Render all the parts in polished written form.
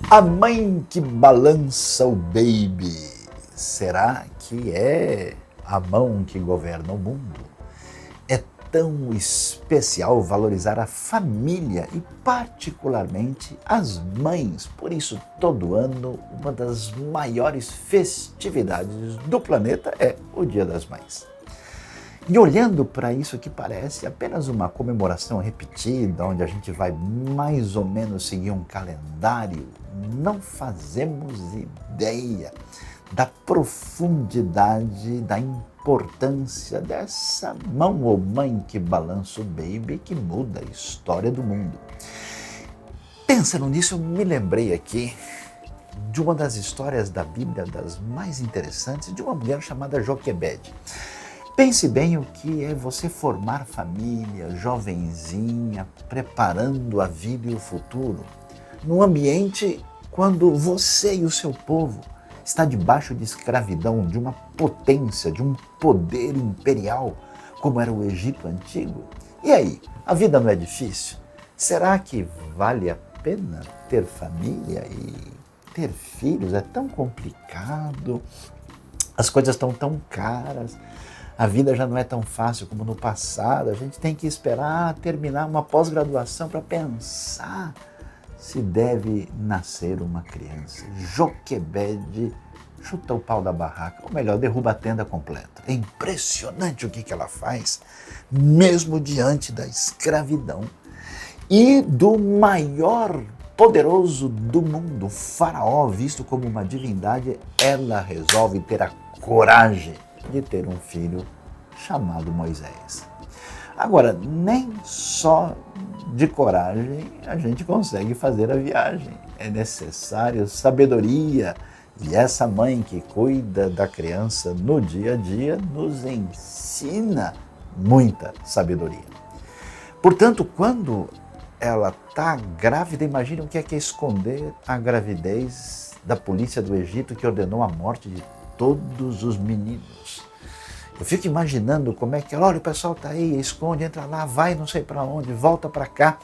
A mãe que balança o baby, será que é a mão que governa o mundo? É tão especial valorizar a família e particularmente as mães. Por isso, todo ano, uma das maiores festividades do planeta é o Dia das Mães. E olhando para isso que parece apenas uma comemoração repetida, onde a gente vai mais ou menos seguir um calendário, não fazemos ideia da profundidade, da importância dessa mão ou mãe que balança o baby, que muda a história do mundo. Pensando nisso, eu me lembrei aqui de uma das histórias da Bíblia, das mais interessantes, de uma mulher chamada Joquebede. Pense bem o que é você formar família, jovenzinha, preparando a vida e o futuro, num ambiente quando você e o seu povo está debaixo de escravidão, de uma potência, de um poder imperial, como era o Egito antigo. E aí, a vida não é difícil? Será que vale a pena ter família e ter filhos? É tão complicado, as coisas estão tão caras. A vida já não é tão fácil como no passado. A gente tem que esperar terminar uma pós-graduação para pensar se deve nascer uma criança. Joquebede chuta o pau da barraca, ou melhor, derruba a tenda completa. É impressionante o que ela faz, mesmo diante da escravidão e do maior poderoso do mundo, Faraó, visto como uma divindade. Ela resolve ter a coragem de ter um filho chamado Moisés. Agora, nem só de coragem a gente consegue fazer a viagem. É necessário sabedoria. E essa mãe que cuida da criança no dia a dia nos ensina muita sabedoria. Portanto, quando ela está grávida, imagine o que é esconder a gravidez da polícia do Egito, que ordenou a morte de todos os meninos. Eu fico imaginando como é que ela, olha, o pessoal está aí, esconde, entra lá, vai não sei para onde, volta para cá.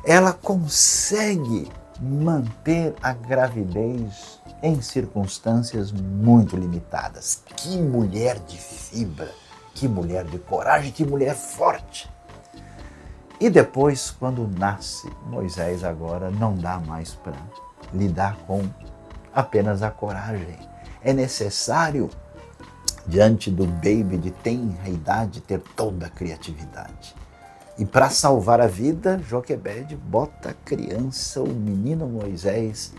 Ela consegue manter a gravidez em circunstâncias muito limitadas. Que mulher de fibra, que mulher de coragem, que mulher forte. E depois, quando nasce Moisés, agora não dá mais para lidar com apenas a coragem. É necessário, diante do baby de tenra idade, ter toda a criatividade. E para salvar a vida, Joquebede bota a criança, o menino Moisés,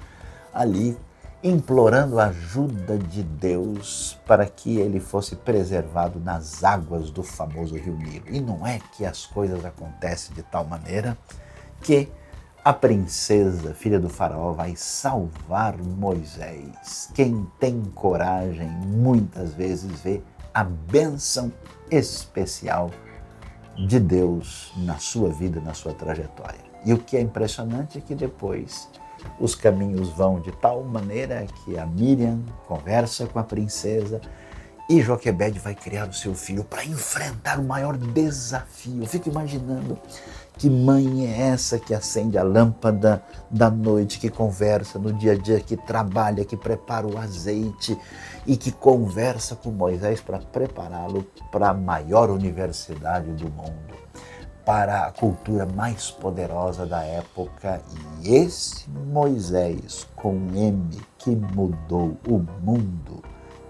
ali, implorando a ajuda de Deus para que ele fosse preservado nas águas do famoso rio Nilo. E não é que as coisas acontecem de tal maneira que a princesa, filha do faraó, vai salvar Moisés. Quem tem coragem, muitas vezes vê a bênção especial de Deus na sua vida, na sua trajetória. E o que é impressionante é que depois os caminhos vão de tal maneira que a Miriam conversa com a princesa e Joquebede vai criar o seu filho para enfrentar o maior desafio. Eu fico imaginando que mãe é essa que acende a lâmpada da noite, que conversa no dia a dia, que trabalha, que prepara o azeite e que conversa com Moisés para prepará-lo para a maior universidade do mundo, para a cultura mais poderosa da época. E esse Moisés com M que mudou o mundo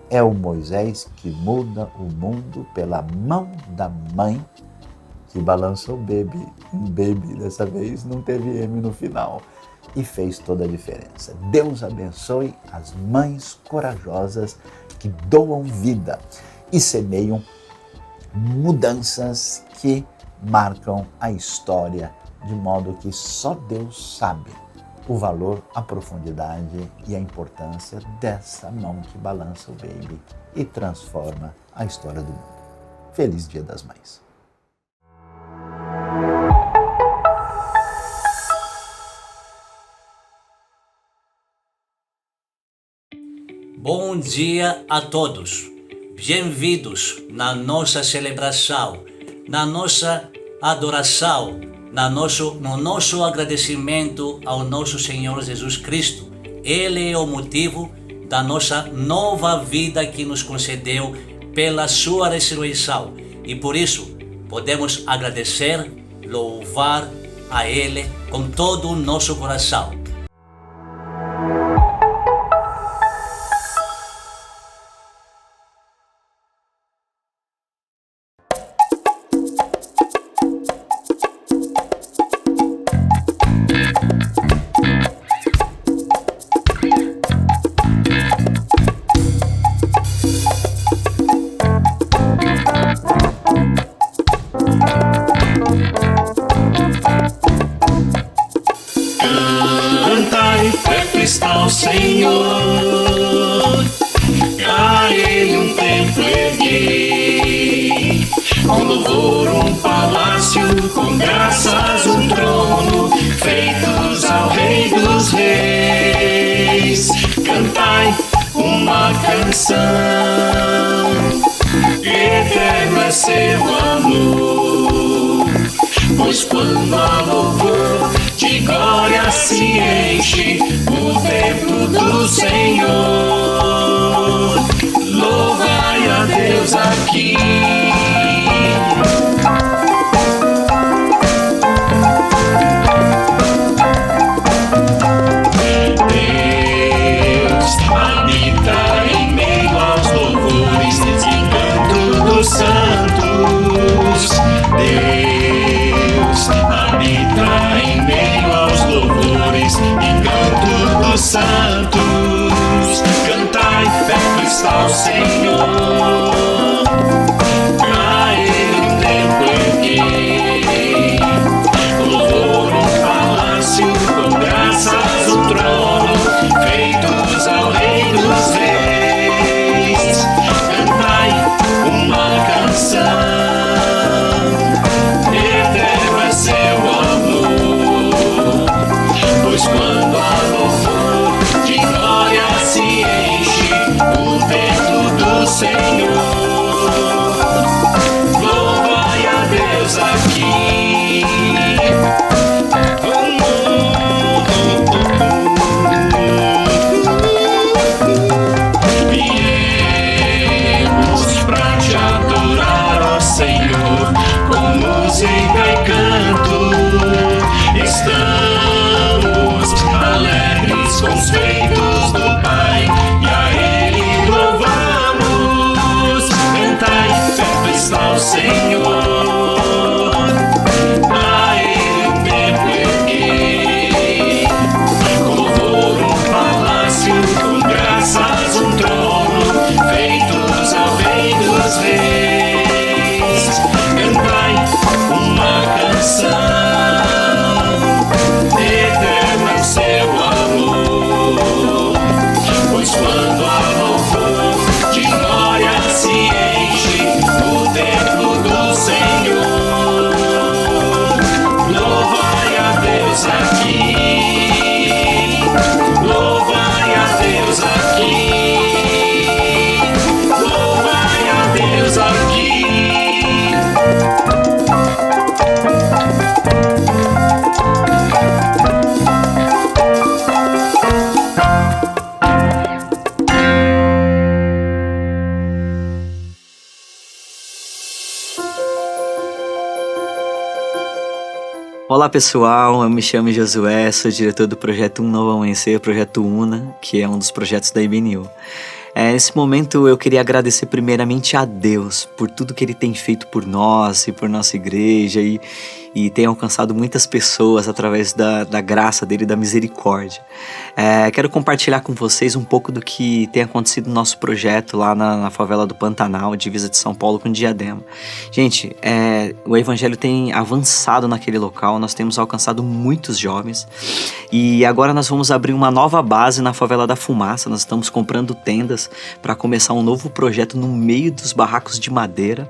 é o Moisés que muda o mundo pela mão da mãe que balançou o baby. Um baby, dessa vez, não teve M no final. E fez toda a diferença. Deus abençoe as mães corajosas que doam vida e semeiam mudanças que marcam a história, de modo que só Deus sabe o valor, a profundidade e a importância dessa mão que balança o baby e transforma a história do mundo. Feliz Dia das Mães! Bom dia a todos. Bem-vindos na nossa celebração, na nossa adoração, no nosso agradecimento ao nosso Senhor Jesus Cristo. Ele é o motivo da nossa nova vida que nos concedeu pela sua ressurreição. E por isso, podemos agradecer, louvar a Ele com todo o nosso coração. Cantai, perto está o Senhor, a Ele um templo ergui, com louvor um palácio, com graças um trono, feitos ao Rei dos Reis. Cantai uma canção, eterno é seu amor, pois quando há louvor de glória se enche o templo do Senhor. Louvai a Deus aqui. Deus habita em meio aos louvores e canto dos santos. Deus habita em meio aos louvores e canto dos santos. Cantai, perto está o Senhor, a Ele um templo ergui, louvor um palácio, com graças um trono, feitos ao Rei dos Reis. Cantai uma canção, eterno é seu amor, pois quando há louvor de glória se enche o templo do Senhor. Louvai a Deus aqui. Viemos pra te adorar, ó Senhor, com música e canto. Estamos alegres com os feitos do Pai, e a Ele louvamos. Cantai, perto está o Senhor, a Ele um templo ergui, com louvor um palácio, com graças um trono, feitos ao Rei dos Reis. Cantai uma canção, eterno é seu amor, pois quando há louvor de glória se enche o templo do Senhor. Louvai a Deus aqui, louvai a Deus aqui, louvai a Deus aqui. Olá pessoal, eu me chamo Josué, sou diretor do projeto Um Novo Amanhecer, projeto UNA, que é um dos projetos da IBNU. Nesse momento eu queria agradecer primeiramente a Deus por tudo que Ele tem feito por nós e por nossa igreja e tem alcançado muitas pessoas através da graça dEle e da misericórdia. Quero compartilhar com vocês um pouco do que tem acontecido no nosso projeto lá na favela do Pantanal, divisa de São Paulo com Diadema. Gente, o evangelho tem avançado naquele local, nós temos alcançado muitos jovens e agora nós vamos abrir uma nova base na favela da Fumaça. Nós estamos comprando tendas para começar um novo projeto no meio dos barracos de madeira.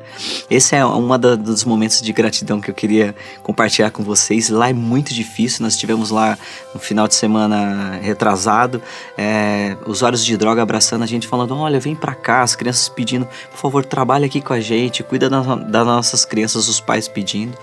Esse é um dos momentos de gratidão que eu queria compartilhar com vocês. Lá é muito difícil, nós estivemos lá no final de semana retrasado, usuários de droga abraçando a gente, falando, olha, vem pra cá, as crianças pedindo, por favor, trabalha aqui com a gente, cuida das nossas crianças, os pais pedindo.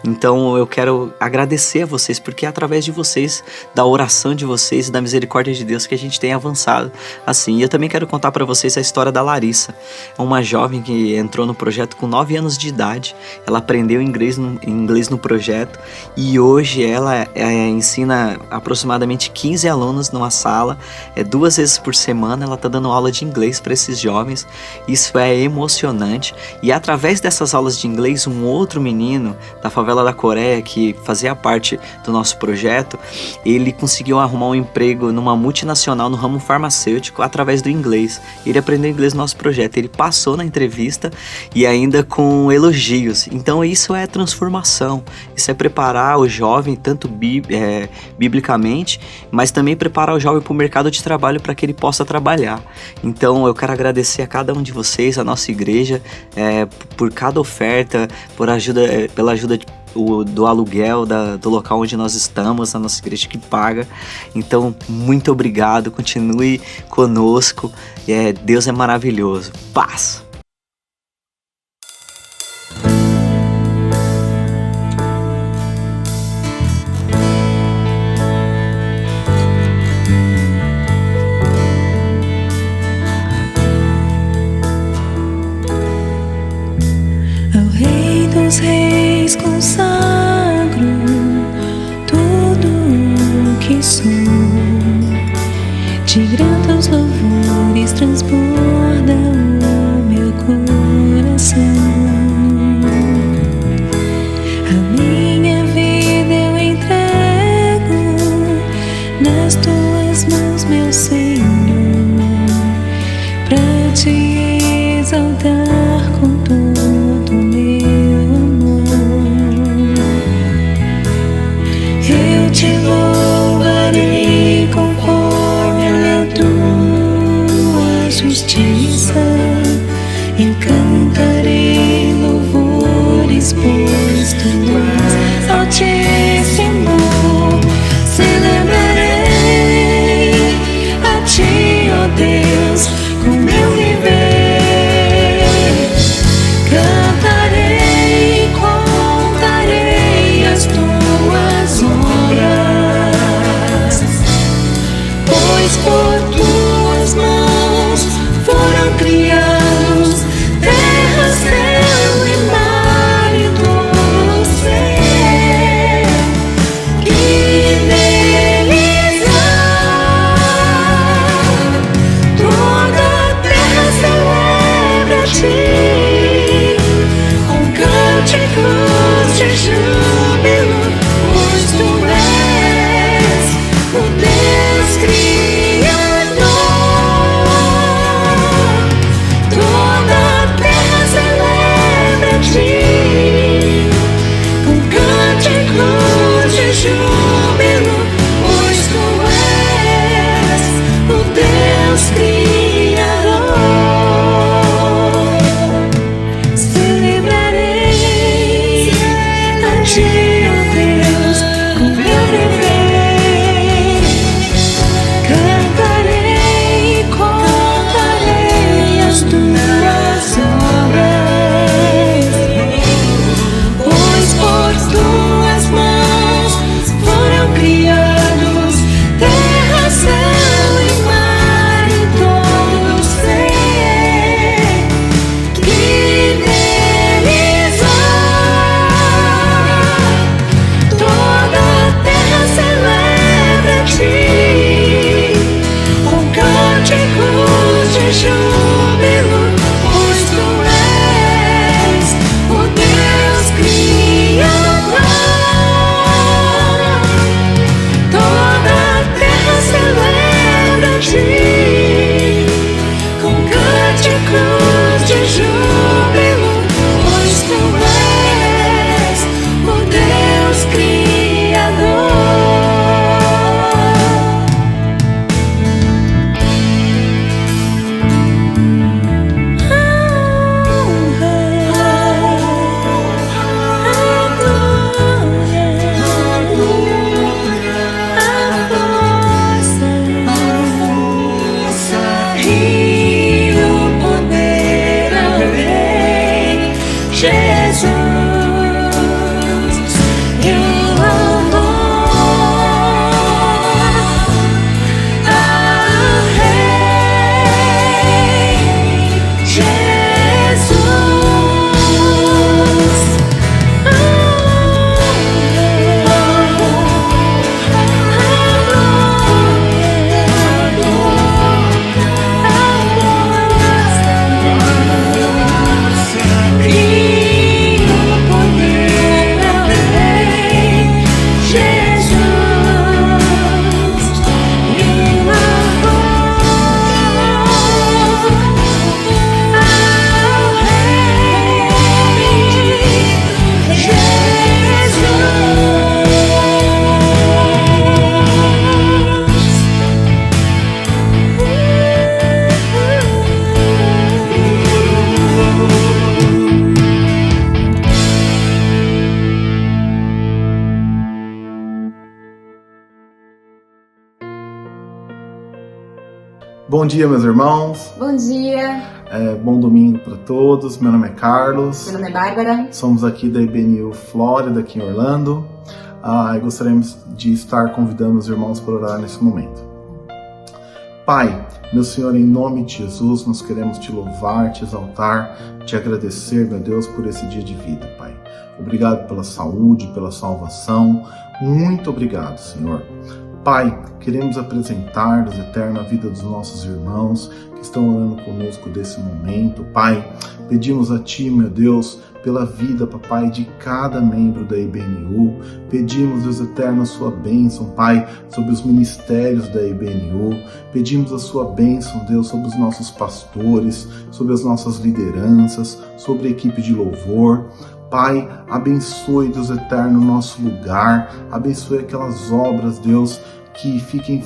Então eu quero agradecer a vocês, porque é através de vocês, da oração de vocês e da misericórdia de Deus que a gente tem avançado assim. E eu também quero contar para vocês a história da Larissa, uma jovem que entrou no projeto com 9 anos de idade. Ela aprendeu inglês no projeto e hoje ela ensina aproximadamente 15 alunos numa sala, 2 vezes por semana ela está dando aula de inglês para esses jovens. Isso é emocionante. E através dessas aulas de inglês, um outro menino da favela da Coreia, que fazia parte do nosso projeto, ele conseguiu arrumar um emprego numa multinacional no ramo farmacêutico através do inglês. Ele aprendeu inglês no nosso projeto, ele passou na entrevista e ainda com elogios. Então isso é transformação, isso é preparar o jovem tanto biblicamente, mas também preparar o jovem para o mercado de trabalho para que ele possa trabalhar. Então eu quero agradecer a cada um de vocês, a nossa igreja, por cada oferta, pela ajuda do aluguel do local onde nós estamos, a nossa igreja que paga. Então, muito obrigado, continue conosco, Deus é maravilhoso. Paz! Ao Rei dos Reis consagro tudo o que sou, de grandes louvores transborda o meu coração. A minha vida eu entrego nas tuas mãos, meu Senhor, pra te exaltar com todo o meu amor. Eu te louvarei conforme a tua justiça, eu cantarei louvores, pois tu és Altíssimo. Celebrarei a ti, ó Deus, com meu viver. Cantarei, contarei as tuas obras. Bom dia, meus irmãos. Bom dia. Bom domingo para todos. Meu nome é Carlos. Meu nome é Bárbara. Somos aqui da IBNU Flórida, aqui em Orlando. E gostaríamos de estar convidando os irmãos para orar nesse momento. Pai, meu Senhor, em nome de Jesus, nós queremos te louvar, te exaltar, te agradecer, meu Deus, por esse dia de vida, Pai. Obrigado pela saúde, pela salvação. Muito obrigado, Senhor. Pai, queremos apresentar, Deus eterno, a vida dos nossos irmãos que estão orando conosco desse momento. Pai, pedimos a Ti, meu Deus, pela vida, Papai, de cada membro da IBNU. Pedimos, Deus eterno, a Sua bênção, Pai, sobre os ministérios da IBNU. Pedimos a Sua bênção, Deus, sobre os nossos pastores, sobre as nossas lideranças, sobre a equipe de louvor. Pai, abençoe, Deus eterno, o nosso lugar, abençoe aquelas obras, Deus, que fiquem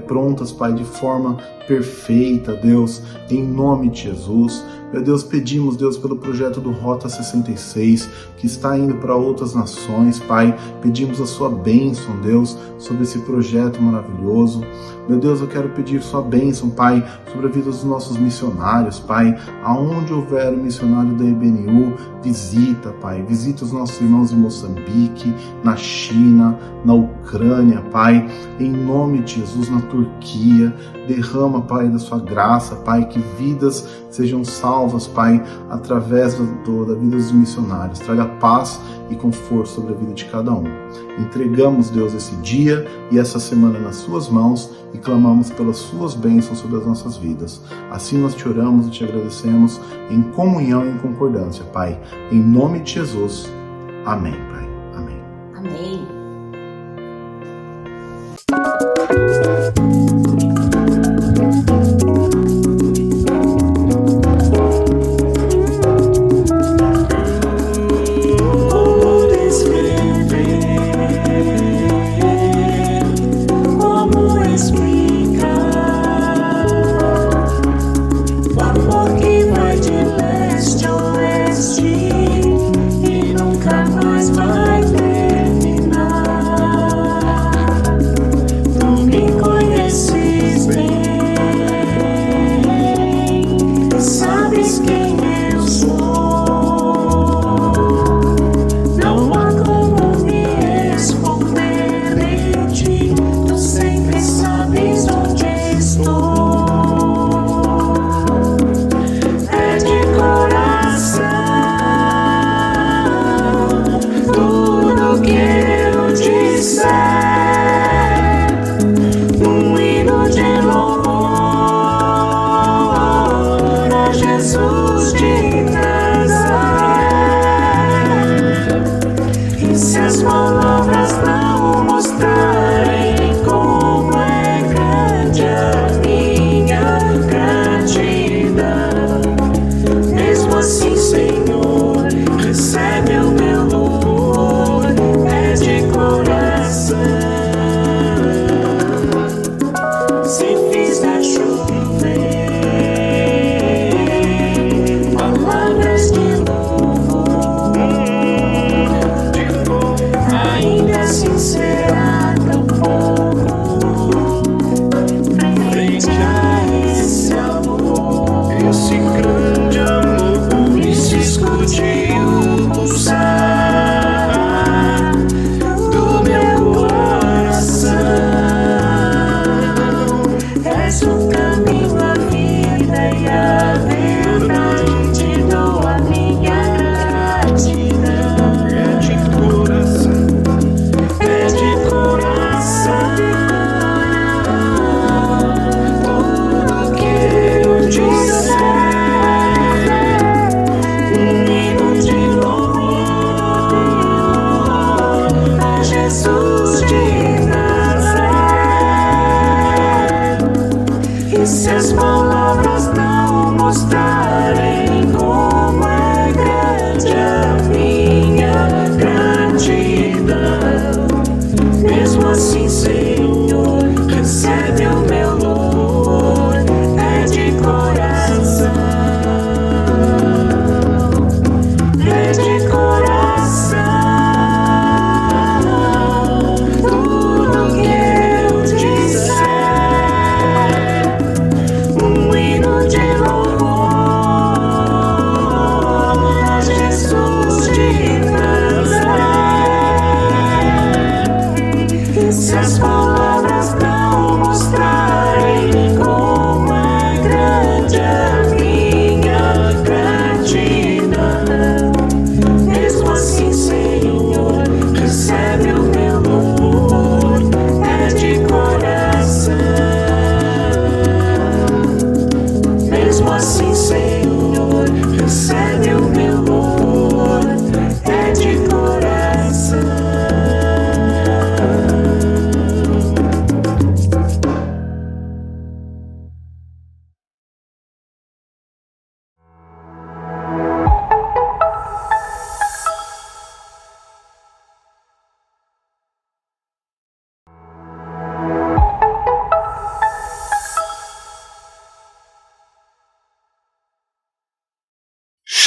prontas, Pai, de forma perfeita, Deus, em nome de Jesus. Meu Deus, pedimos, Deus, pelo projeto do Rota 66, que está indo para outras nações, Pai. Pedimos a Sua bênção, Deus, sobre esse projeto maravilhoso. Meu Deus, eu quero pedir Sua bênção, Pai, sobre a vida dos nossos missionários, Pai. Aonde houver um missionário da IBNU, visita, Pai. Visita os nossos irmãos em Moçambique, na China, na Ucrânia, Pai. Em nome de Jesus, na Turquia. Derrama, Pai, da Sua graça, Pai, que vidas sejam salvas, Pai, através da vida dos missionários. Traga paz e conforto sobre a vida de cada um. Entregamos, Deus, esse dia e essa semana nas Suas mãos e clamamos pelas Suas bênçãos sobre as nossas vidas. Assim nós te oramos e te agradecemos em comunhão e em concordância, Pai. Em nome de Jesus. Amém, Pai. Amém. Amém.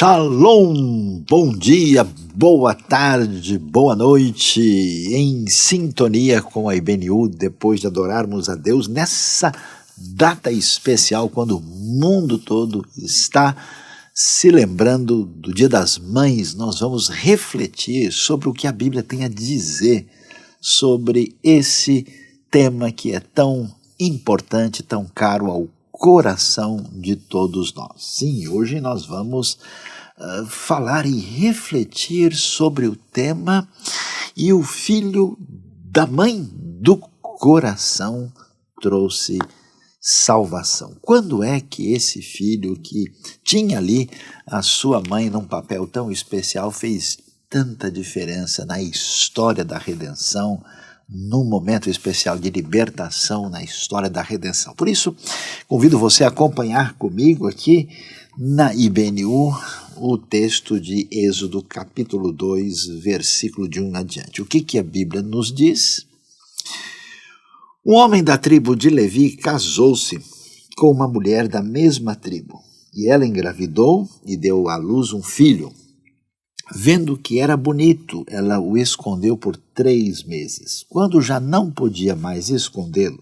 Shalom! Bom dia, boa tarde, boa noite, em sintonia com a IBNU, depois de adorarmos a Deus nessa data especial, quando o mundo todo está se lembrando do Dia das Mães. Nós vamos refletir sobre o que a Bíblia tem a dizer sobre esse tema que é tão importante, tão caro ao coração de todos nós. Sim, hoje nós vamos falar e refletir sobre o tema "E o filho da mãe do coração trouxe salvação". Quando é que esse filho que tinha ali a sua mãe num papel tão especial fez tanta diferença na história da redenção, num momento especial de libertação na história da redenção? Por isso, convido você a acompanhar comigo aqui na IBNU o texto de Êxodo capítulo 2, versículo de 1 adiante. O que a Bíblia nos diz? Um homem da tribo de Levi casou-se com uma mulher da mesma tribo, e ela engravidou e deu à luz um filho. Vendo que era bonito, ela o escondeu por 3 meses. Quando já não podia mais escondê-lo,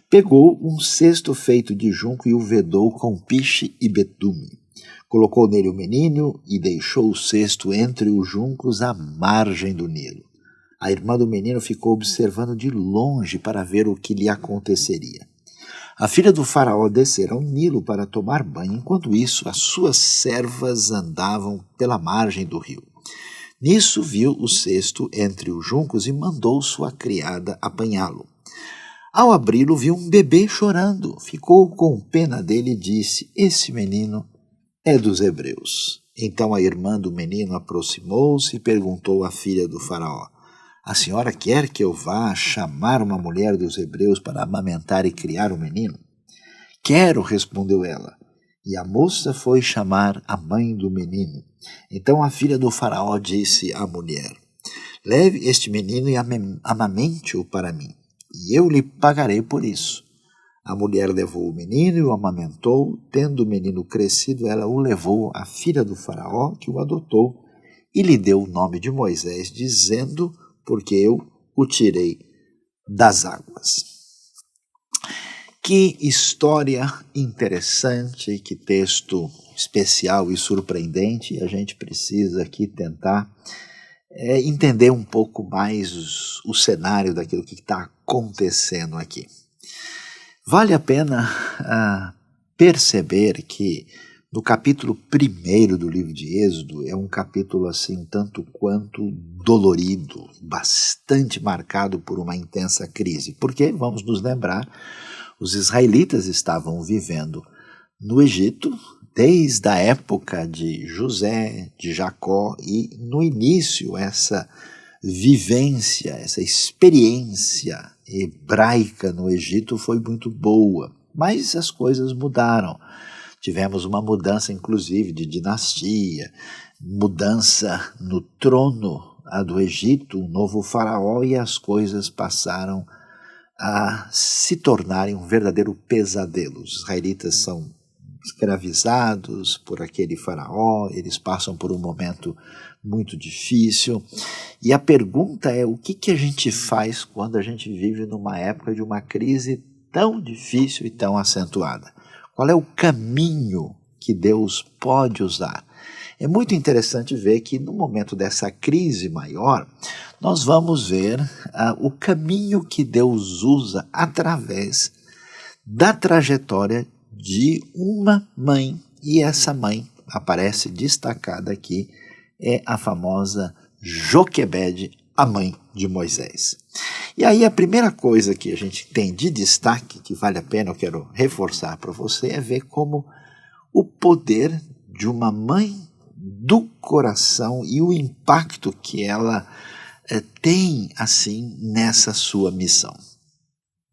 pegou um cesto feito de junco e o vedou com piche e betume. Colocou nele o menino e deixou o cesto entre os juncos à margem do Nilo. A irmã do menino ficou observando de longe para ver o que lhe aconteceria. A filha do faraó descera ao Nilo para tomar banho. Enquanto isso, as suas servas andavam pela margem do rio. Nisso viu o cesto entre os juncos e mandou sua criada apanhá-lo. Ao abri-lo, viu um bebê chorando. Ficou com pena dele e disse: "Esse menino é dos hebreus". Então a irmã do menino aproximou-se e perguntou à filha do faraó: "A senhora quer que eu vá chamar uma mulher dos hebreus para amamentar e criar o menino?" "Quero", respondeu ela. E a moça foi chamar a mãe do menino. Então a filha do faraó disse à mulher: "Leve este menino e amamente-o para mim, e eu lhe pagarei por isso." A mulher levou o menino e o amamentou. Tendo o menino crescido, ela o levou à filha do faraó, que o adotou, e lhe deu o nome de Moisés, dizendo: "Porque eu o tirei das águas." Que história interessante, que texto especial e surpreendente. A gente precisa aqui tentar entender um pouco mais o cenário daquilo que está acontecendo aqui. Vale a pena perceber que no capítulo 1 do livro de Êxodo é um capítulo assim tanto quanto dolorido, bastante marcado por uma intensa crise. Porque, vamos nos lembrar, os israelitas estavam vivendo no Egito desde a época de José, de Jacó, e no início essa vivência, essa experiência hebraica no Egito foi muito boa, mas as coisas mudaram. Tivemos uma mudança, inclusive, de dinastia, mudança no trono do Egito, um novo faraó, e as coisas passaram a se tornarem um verdadeiro pesadelo. Os israelitas são escravizados por aquele faraó, eles passam por um momento muito difícil. E a pergunta é: o que a gente faz quando a gente vive numa época de uma crise tão difícil e tão acentuada? Qual é o caminho que Deus pode usar? É muito interessante ver que no momento dessa crise maior, nós vamos ver o caminho que Deus usa através da trajetória de uma mãe. E essa mãe aparece destacada aqui, é a famosa Joquebede, a mãe de Moisés. E aí a primeira coisa que a gente tem de destaque, que vale a pena, eu quero reforçar para você, é ver como o poder de uma mãe do coração e o impacto que ela tem assim nessa sua missão.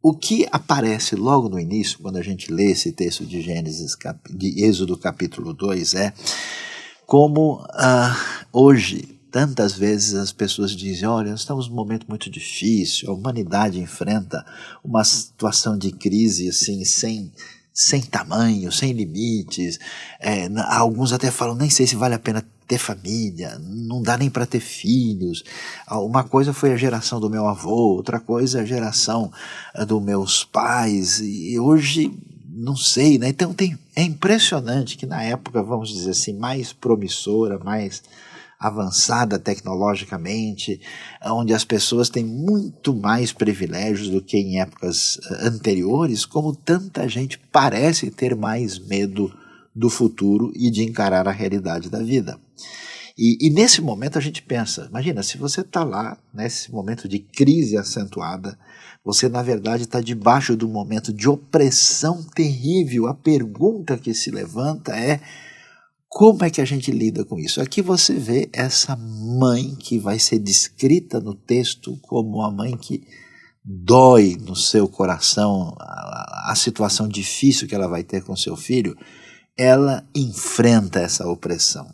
O que aparece logo no início, quando a gente lê esse texto de Êxodo capítulo 2, é como hoje tantas vezes as pessoas dizem: olha, nós estamos num momento muito difícil, a humanidade enfrenta uma situação de crise assim, sem tamanho, sem limites. Alguns até falam, nem sei se vale a pena ter família, não dá nem para ter filhos. Uma coisa foi a geração do meu avô, outra coisa é a geração dos meus pais, e hoje não sei, né? Então é impressionante que na época, vamos dizer assim, mais promissora, mais avançada tecnologicamente, onde as pessoas têm muito mais privilégios do que em épocas anteriores, como tanta gente parece ter mais medo do futuro e de encarar a realidade da vida. E nesse momento a gente pensa, imagina, se você está lá, nesse momento de crise acentuada, você na verdade está debaixo de um momento de opressão terrível. A pergunta que se levanta é: como é que a gente lida com isso? Aqui você vê essa mãe que vai ser descrita no texto como uma mãe que dói no seu coração a situação difícil que ela vai ter com seu filho. Ela enfrenta essa opressão.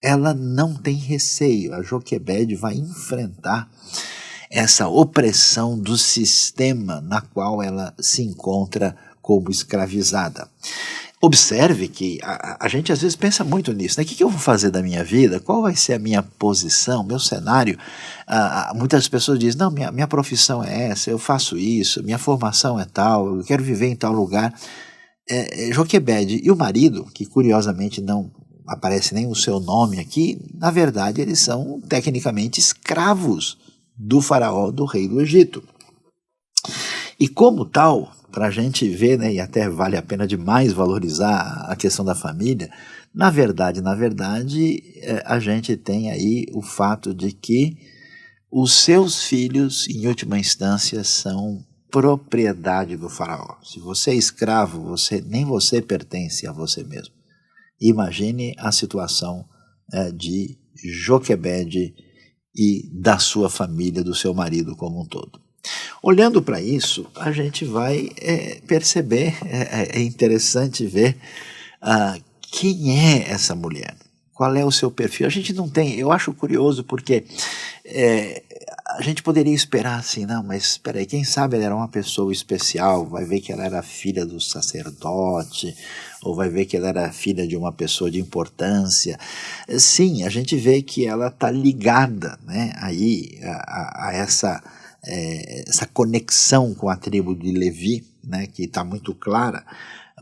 Ela não tem receio. A Joquebede vai enfrentar essa opressão do sistema na qual ela se encontra como escravizada. Observe que a gente às vezes pensa muito nisso, né? O que eu vou fazer da minha vida? Qual vai ser a minha posição, meu cenário? Muitas pessoas dizem, não, minha profissão é essa, eu faço isso, minha formação é tal, eu quero viver em tal lugar. Joquebede e o marido, que curiosamente não aparece nem o seu nome aqui, na verdade eles são tecnicamente escravos do faraó, do rei do Egito. E como tal, para a gente ver, né, e até vale a pena demais valorizar a questão da família, na verdade, a gente tem aí o fato de que os seus filhos, em última instância, são propriedade do faraó. Se você é escravo, nem você pertence a você mesmo. Imagine a situação de Joquebede e da sua família, do seu marido como um todo. Olhando para isso, a gente vai perceber, é interessante ver quem é essa mulher, qual é o seu perfil. A gente não tem, eu acho curioso porque a gente poderia esperar assim, não, mas espera aí, quem sabe ela era uma pessoa especial, vai ver que ela era filha do sacerdote, ou vai ver que ela era filha de uma pessoa de importância. Sim, a gente vê que ela está ligada, né, aí a essa conexão com a tribo de Levi, né, que está muito clara,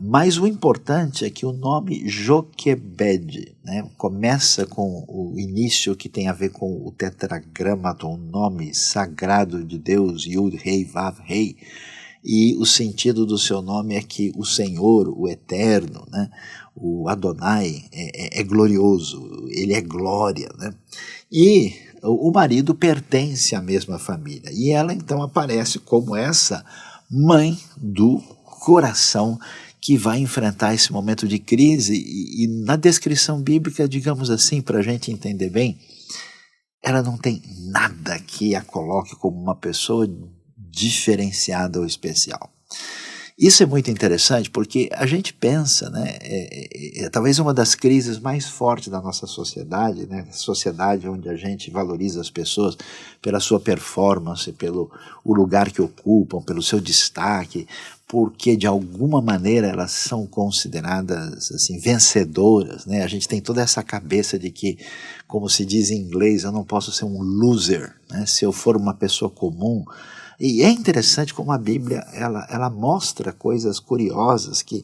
mas o importante é que o nome Joquebede, né, começa com o início que tem a ver com o tetragramaton, o nome sagrado de Deus, Yud, Rei, Vav, Rei, e o sentido do seu nome é que o Senhor, o Eterno, né, o Adonai, é glorioso, ele é glória, né, e o marido pertence à mesma família, e ela então aparece como essa mãe do coração que vai enfrentar esse momento de crise, e na descrição bíblica, digamos assim, para a gente entender bem, ela não tem nada que a coloque como uma pessoa diferenciada ou especial. Isso é muito interessante porque a gente pensa, né, talvez uma das crises mais fortes da nossa sociedade, né, sociedade onde a gente valoriza as pessoas pela sua performance, pelo o lugar que ocupam, pelo seu destaque, porque de alguma maneira elas são consideradas assim, vencedoras, né? A gente tem toda essa cabeça de que, como se diz em inglês, eu não posso ser um loser, né? Se eu for uma pessoa comum. E é interessante como a Bíblia ela mostra coisas curiosas, que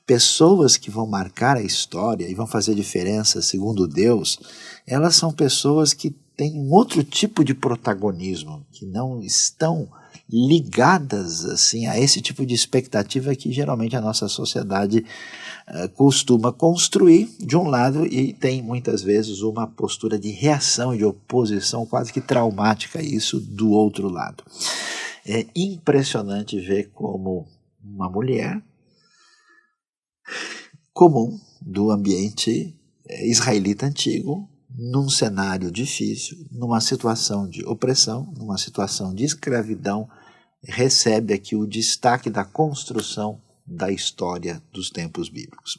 pessoas que vão marcar a história e vão fazer diferença segundo Deus, elas são pessoas que têm um outro tipo de protagonismo, que não estão ligadas assim a esse tipo de expectativa que geralmente a nossa sociedade costuma construir de um lado, e tem muitas vezes uma postura de reação e de oposição quase que traumática a isso do outro lado. É impressionante ver como uma mulher comum do ambiente israelita antigo, num cenário difícil, numa situação de opressão, numa situação de escravidão, recebe aqui o destaque da construção da história dos tempos bíblicos.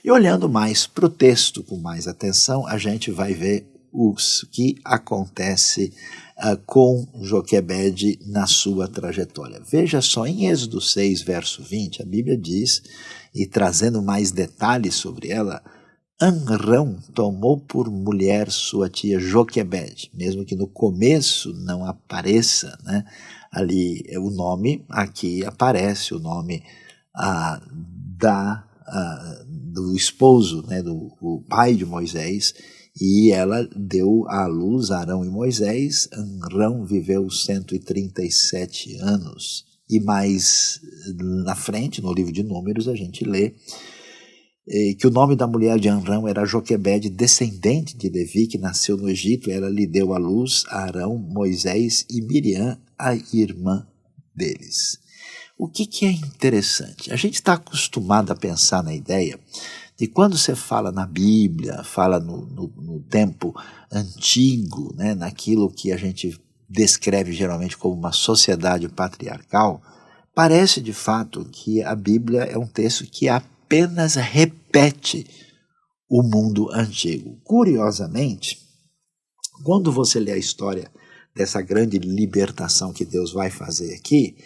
E olhando mais para o texto com mais atenção, a gente vai ver o que acontece com Joquebede na sua trajetória. Veja só, em Êxodo 6, verso 20, a Bíblia diz, e trazendo mais detalhes sobre ela, Amrão tomou por mulher sua tia Joquebede, mesmo que no começo não apareça, né, ali o nome, aqui aparece o nome do esposo, né, do pai de Moisés, e ela deu à luz a Arão e Moisés. Amrão viveu 137 anos. E mais na frente, no livro de Números, a gente lê que o nome da mulher de Amrão era Joquebede, descendente de Levi, que nasceu no Egito. Ela lhe deu à luz a Arão, Moisés e Miriam, a irmã deles. O que é interessante? A gente está acostumado a pensar na ideia de quando você fala na Bíblia, fala no tempo antigo, né, naquilo que a gente descreve geralmente como uma sociedade patriarcal, parece de fato que a Bíblia é um texto que apenas repete o mundo antigo. Curiosamente, quando você lê a história dessa grande libertação que Deus vai fazer aqui,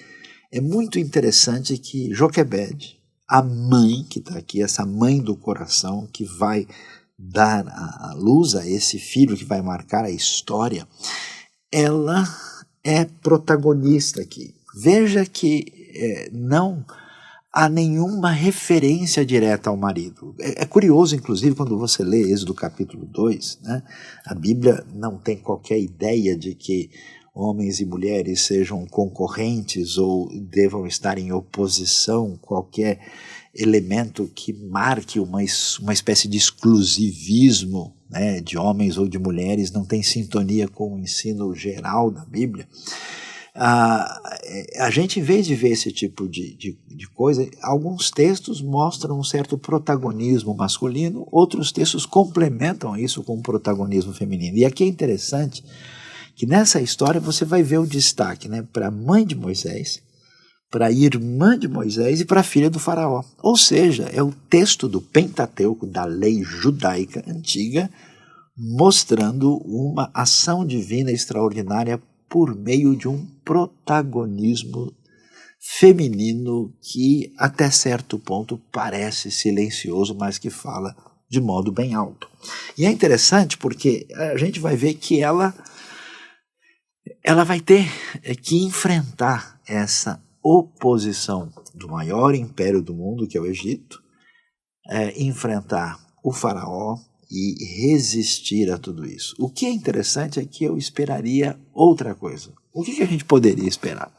é muito interessante que Joquebede, a mãe que está aqui, essa mãe do coração que vai dar a luz a esse filho que vai marcar a história, ela é protagonista aqui. Veja que não há nenhuma referência direta ao marido. É curioso, inclusive, quando você lê Êxodo capítulo 2, né, a Bíblia não tem qualquer ideia de que homens e mulheres sejam concorrentes ou devam estar em oposição, qualquer elemento que marque uma espécie de exclusivismo, né, de homens ou de mulheres, não tem sintonia com o ensino geral da Bíblia. A gente, em vez de ver esse tipo de coisa, alguns textos mostram um certo protagonismo masculino, outros textos complementam isso com um protagonismo feminino. E aqui é interessante que nessa história você vai ver o destaque, né, para a mãe de Moisés, para a irmã de Moisés e para a filha do faraó. Ou seja, é o texto do Pentateuco, da lei judaica antiga, mostrando uma ação divina extraordinária por meio de um protagonismo feminino que até certo ponto parece silencioso, mas que fala de modo bem alto. E é interessante porque a gente vai ver que ela vai ter que enfrentar essa oposição do maior império do mundo, que é o Egito, enfrentar o faraó e resistir a tudo isso. O que é interessante é que eu esperaria outra coisa. O que a gente poderia esperar?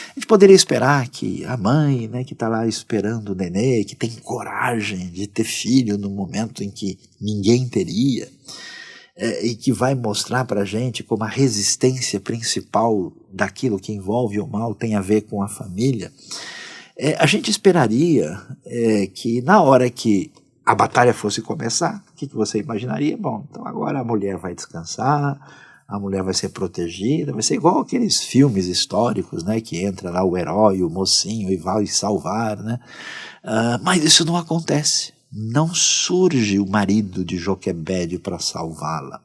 A gente poderia esperar que a mãe, né, que está lá esperando o nenê, que tem coragem de ter filho no momento em que ninguém teria, e que vai mostrar para a gente como a resistência principal daquilo que envolve o mal tem a ver com a família, a gente esperaria que na hora que a batalha fosse começar, o que você imaginaria? Bom, então agora a mulher vai descansar, a mulher vai ser protegida, vai ser igual aqueles filmes históricos, né, que entra lá o herói, o mocinho e vai salvar, né? Mas isso não acontece. Não surge o marido de Joquebede para salvá-la.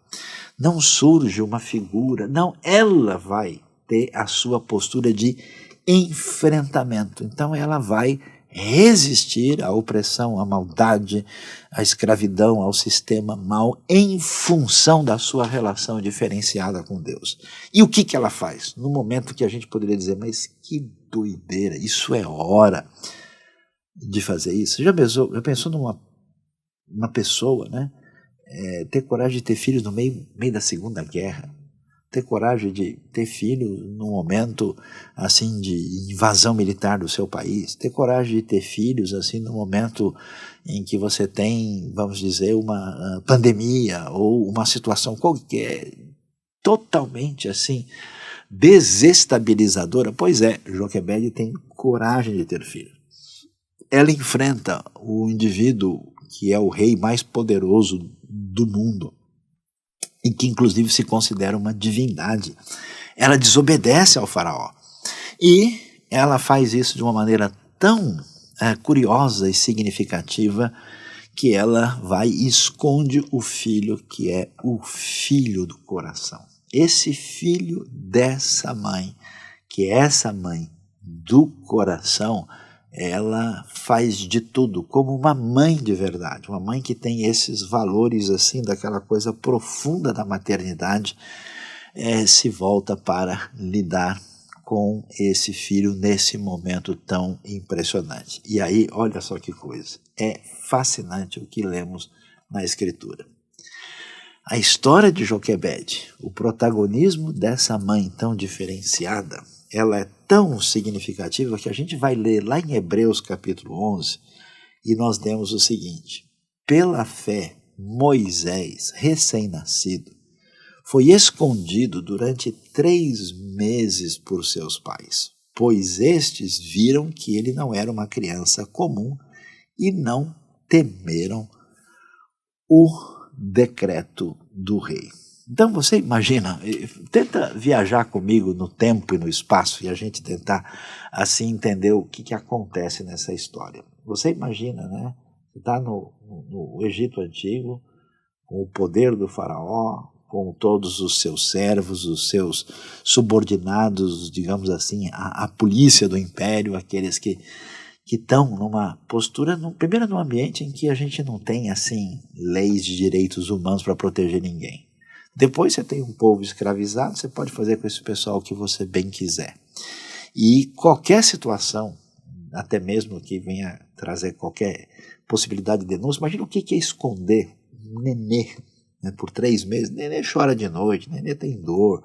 Não surge uma figura. Não, ela vai ter a sua postura de enfrentamento. Então ela vai resistir à opressão, à maldade, à escravidão, ao sistema mau, em função da sua relação diferenciada com Deus. E o que ela faz? No momento que a gente poderia dizer, mas que doideira, isso é hora de fazer isso. Já pensou numa pessoa, né, ter coragem de ter filhos no meio da Segunda Guerra, ter coragem de ter filho num momento assim de invasão militar do seu país, ter coragem de ter filhos assim no momento em que você tem, vamos dizer, uma pandemia ou uma situação qualquer totalmente assim desestabilizadora. Pois é, Joquebede tem coragem de ter filho. Ela enfrenta o indivíduo que é o rei mais poderoso do mundo e que inclusive se considera uma divindade. Ela desobedece ao faraó e ela faz isso de uma maneira tão curiosa e significativa que ela vai e esconde o filho que é o filho do coração. Esse filho dessa mãe, que é essa mãe do coração, ela faz de tudo como uma mãe de verdade, uma mãe que tem esses valores assim, daquela coisa profunda da maternidade, se volta para lidar com esse filho nesse momento tão impressionante. E aí, olha só que coisa, é fascinante o que lemos na Escritura. A história de Joquebede, o protagonismo dessa mãe tão diferenciada, ela é tão significativa que a gente vai ler lá em Hebreus capítulo 11 e nós lemos o seguinte: pela fé, Moisés, recém-nascido, foi escondido durante 3 meses por seus pais, pois estes viram que ele não era uma criança comum e não temeram o decreto do rei. Então você imagina, tenta viajar comigo no tempo e no espaço e a gente tentar assim entender o que acontece nessa história. Você imagina, né? Você está no Egito Antigo, com o poder do faraó, com todos os seus servos, os seus subordinados, digamos assim, a polícia do império, aqueles que estão numa postura, primeiro num ambiente em que a gente não tem assim leis de direitos humanos para proteger ninguém. Depois você tem um povo escravizado, você pode fazer com esse pessoal o que você bem quiser. E qualquer situação, até mesmo que venha trazer qualquer possibilidade de denúncia, imagina o que é esconder um nenê, né, por 3 meses. Nenê chora de noite, nenê tem dor,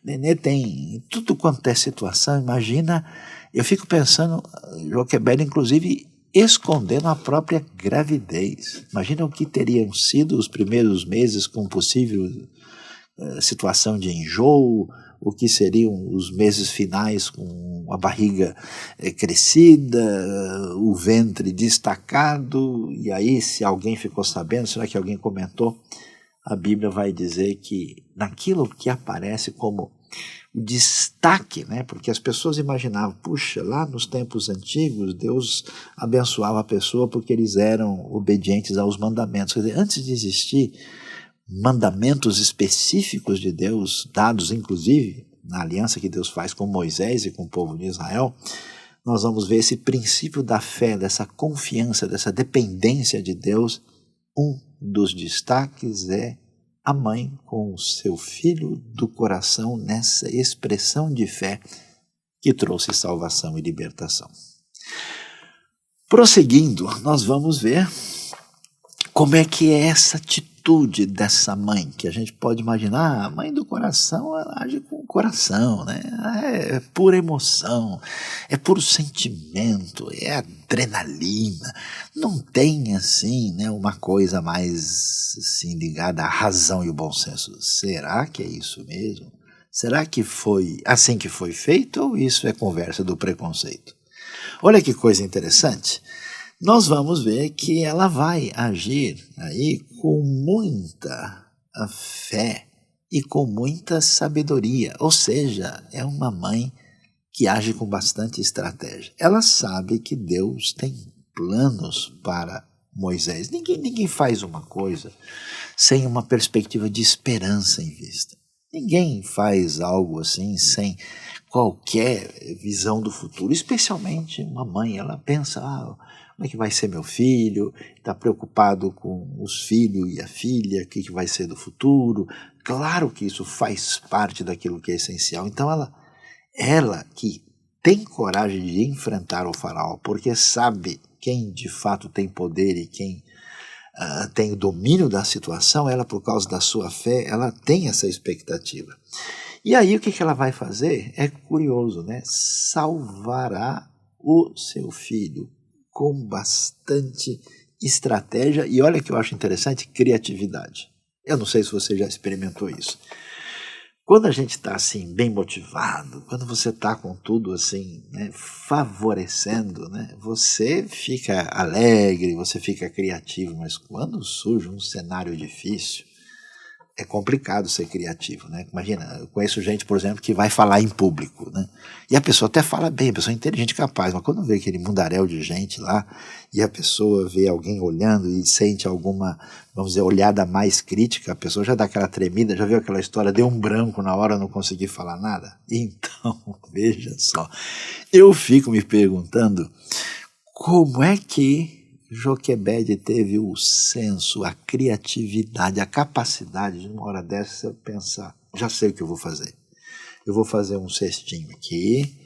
nenê tem tudo quanto é situação. Imagina, eu fico pensando, Joquebede inclusive escondendo a própria gravidez. Imagina o que teriam sido os primeiros meses com possível situação de enjoo, o que seriam os meses finais com a barriga crescida, o ventre destacado. E aí, se alguém ficou sabendo, será que alguém comentou? A Bíblia vai dizer que naquilo que aparece como o destaque, né? Porque as pessoas imaginavam, puxa, lá nos tempos antigos, Deus abençoava a pessoa porque eles eram obedientes aos mandamentos. Quer dizer, antes de existir mandamentos específicos de Deus, dados inclusive na aliança que Deus faz com Moisés e com o povo de Israel, nós vamos ver esse princípio da fé, dessa confiança, dessa dependência de Deus. Um dos destaques é a mãe com o seu filho do coração nessa expressão de fé que trouxe salvação e libertação. Prosseguindo, nós vamos ver como é que é essa atitude dessa mãe, que a gente pode imaginar, a mãe do coração, ela age com o coração, né? É pura emoção, é puro sentimento, é adrenalina, não tem assim, né, uma coisa mais assim, ligada à razão e o bom senso. Será que é isso mesmo? Será que foi assim que foi feito ou isso é conversa do preconceito? Olha que coisa interessante. Nós vamos ver que ela vai agir aí com muita fé e com muita sabedoria, ou seja, é uma mãe que age com bastante estratégia. Ela sabe que Deus tem planos para Moisés. Ninguém faz uma coisa sem uma perspectiva de esperança em vista. Ninguém faz algo assim sem qualquer visão do futuro, especialmente uma mãe. Ela pensa, como é que vai ser meu filho? Está preocupado com os filhos e a filha, o que vai ser do futuro? Claro que isso faz parte daquilo que é essencial. Então ela que tem coragem de enfrentar o faraó, porque sabe quem de fato tem poder e quem tem o domínio da situação, ela, por causa da sua fé, ela tem essa expectativa. E aí o que ela vai fazer? É curioso, né? Salvará o seu filho com bastante estratégia e, olha que eu acho interessante, criatividade. Eu não sei se você já experimentou isso. Quando a gente está assim, bem motivado, quando você está com tudo assim, né, favorecendo, né, você fica alegre, você fica criativo, mas quando surge um cenário difícil, é complicado ser criativo, né? Imagina, eu conheço gente, por exemplo, que vai falar em público, né? E a pessoa até fala bem, a pessoa é inteligente e capaz, mas quando vê aquele mundaréu de gente lá e a pessoa vê alguém olhando e sente alguma, vamos dizer, olhada mais crítica, a pessoa já dá aquela tremida, já viu aquela história, deu um branco na hora, não consegui falar nada? Então, veja só, eu fico me perguntando como é que Joquebede teve o senso, a criatividade, a capacidade de, numa hora dessa, pensar, já sei o que eu vou fazer. Eu vou fazer um cestinho aqui,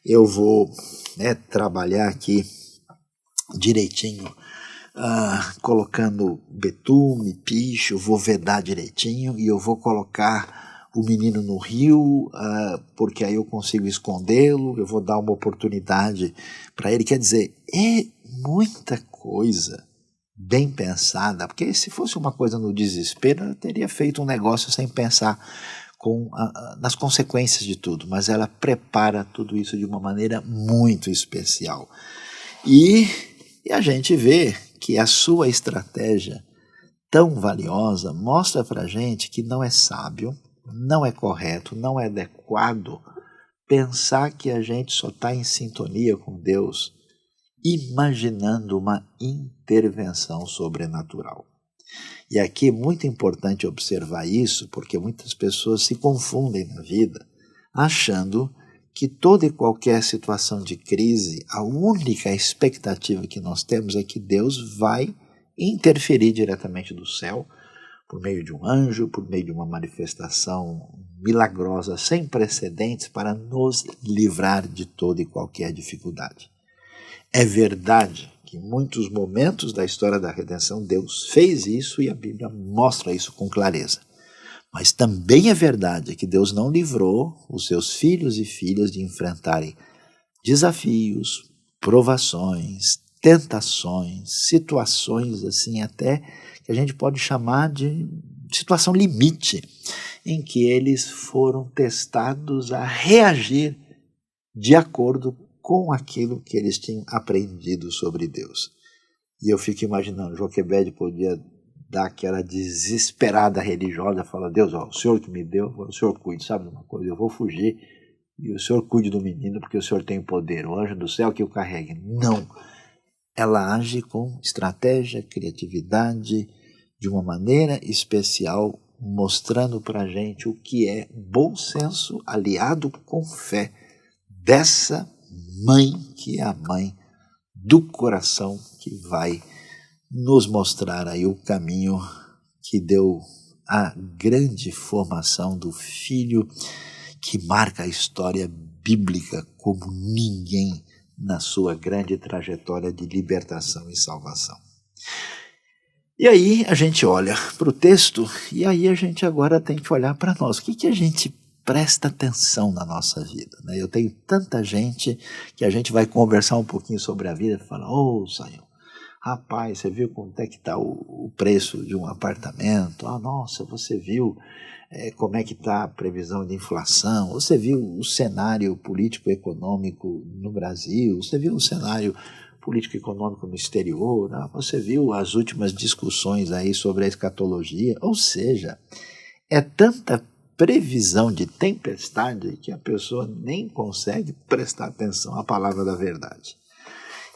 eu vou, né, trabalhar aqui direitinho, colocando betume, picho, vou vedar direitinho e eu vou colocar o menino no rio, porque aí eu consigo escondê-lo, eu vou dar uma oportunidade para ele. Quer dizer, é muita coisa bem pensada, porque se fosse uma coisa no desespero, ela teria feito um negócio sem pensar nas consequências de tudo, mas ela prepara tudo isso de uma maneira muito especial. E a gente vê que a sua estratégia tão valiosa mostra para a gente que não é sábio, não é correto, não é adequado pensar que a gente só está em sintonia com Deus imaginando uma intervenção sobrenatural. E aqui é muito importante observar isso, porque muitas pessoas se confundem na vida, achando que toda e qualquer situação de crise, a única expectativa que nós temos é que Deus vai interferir diretamente do céu, por meio de um anjo, por meio de uma manifestação milagrosa, sem precedentes, para nos livrar de toda e qualquer dificuldade. É verdade que em muitos momentos da história da redenção Deus fez isso e a Bíblia mostra isso com clareza. Mas também é verdade que Deus não livrou os seus filhos e filhas de enfrentarem desafios, provações, tentações, situações assim até que a gente pode chamar de situação limite, em que eles foram testados a reagir de acordo com aquilo que eles tinham aprendido sobre Deus. E eu fico imaginando, Joquebede podia dar aquela desesperada religiosa, falar, Deus, ó, o Senhor que me deu, o Senhor cuide, sabe de uma coisa, eu vou fugir e o Senhor cuide do menino porque o Senhor tem poder, o anjo do céu que o carregue. Não, ela age com estratégia, criatividade, de uma maneira especial, mostrando para a gente o que é bom senso aliado com fé dessa mãe, que é a mãe do coração, que vai nos mostrar aí o caminho que deu a grande formação do filho que marca a história bíblica como ninguém na sua grande trajetória de libertação e salvação. E aí a gente olha para o texto e aí a gente agora tem que olhar para nós. O que a gente presta atenção na nossa vida, né? Eu tenho tanta gente que a gente vai conversar um pouquinho sobre a vida e fala, Sayão, rapaz, você viu quanto é que está o preço de um apartamento? Nossa, você viu como é que está a previsão de inflação? Você viu o cenário político-econômico no Brasil? Você viu o cenário político-econômico no exterior? Você viu as últimas discussões aí sobre a escatologia? Ou seja, é tanta previsão de tempestade que a pessoa nem consegue prestar atenção à palavra da verdade.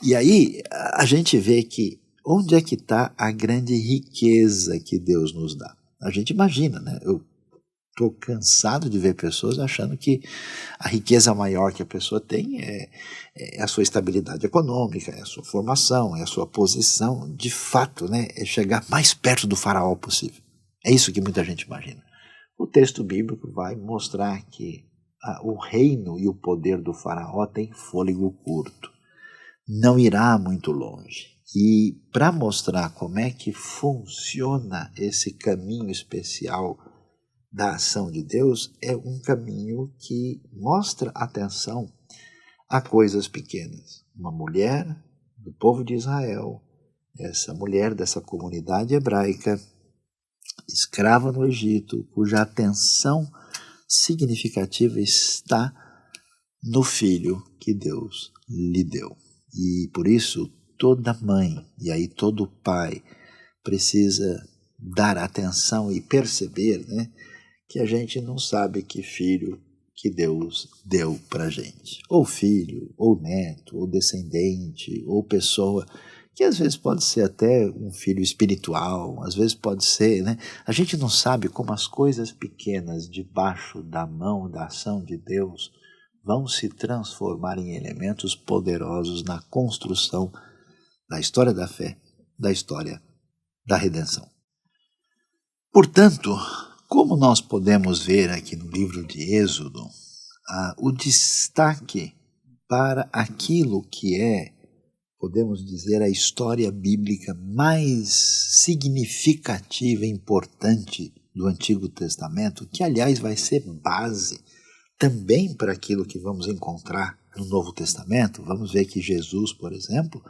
E aí a gente vê que onde é que está a grande riqueza que Deus nos dá? A gente imagina, né? Eu estou cansado de ver pessoas achando que a riqueza maior que a pessoa tem é a sua estabilidade econômica, é a sua formação, é a sua posição. De fato, né, é chegar mais perto do faraó possível. É isso que muita gente imagina. O texto bíblico vai mostrar que o reino e o poder do faraó tem fôlego curto. Não irá muito longe. E para mostrar como é que funciona esse caminho especial da ação de Deus, é um caminho que mostra atenção a coisas pequenas. Uma mulher do povo de Israel, essa mulher dessa comunidade hebraica, escrava no Egito, cuja atenção significativa está no filho que Deus lhe deu. E por isso toda mãe, e aí todo pai, precisa dar atenção e perceber, né, que a gente não sabe que filho que Deus deu para a gente. Ou filho, ou neto, ou descendente, ou pessoa que às vezes pode ser até um filho espiritual, às vezes pode ser, né? A gente não sabe como as coisas pequenas debaixo da mão, da ação de Deus vão se transformar em elementos poderosos na construção da história da fé, da história da redenção. Portanto, como nós podemos ver aqui no livro de Êxodo, o destaque para aquilo que é, podemos dizer, a história bíblica mais significativa e importante do Antigo Testamento, que aliás vai ser base também para aquilo que vamos encontrar no Novo Testamento. Vamos ver que Jesus, por exemplo,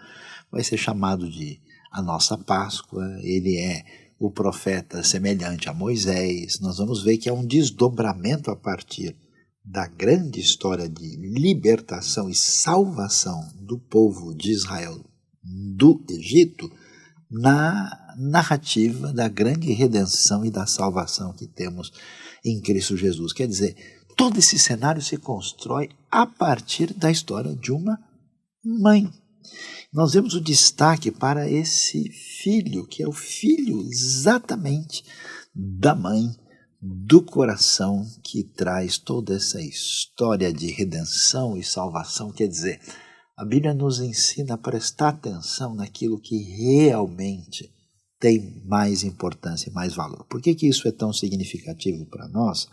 vai ser chamado de a nossa Páscoa, ele é o profeta semelhante a Moisés. Nós vamos ver que é um desdobramento a partir da grande história de libertação e salvação do povo de Israel do Egito na narrativa da grande redenção e da salvação que temos em Cristo Jesus. Quer dizer, todo esse cenário se constrói a partir da história de uma mãe. Nós vemos o destaque para esse filho, que é o filho exatamente da mãe, do coração que traz toda essa história de redenção e salvação. Quer dizer, a Bíblia nos ensina a prestar atenção naquilo que realmente tem mais importância e mais valor. Por que isso é tão significativo para nós?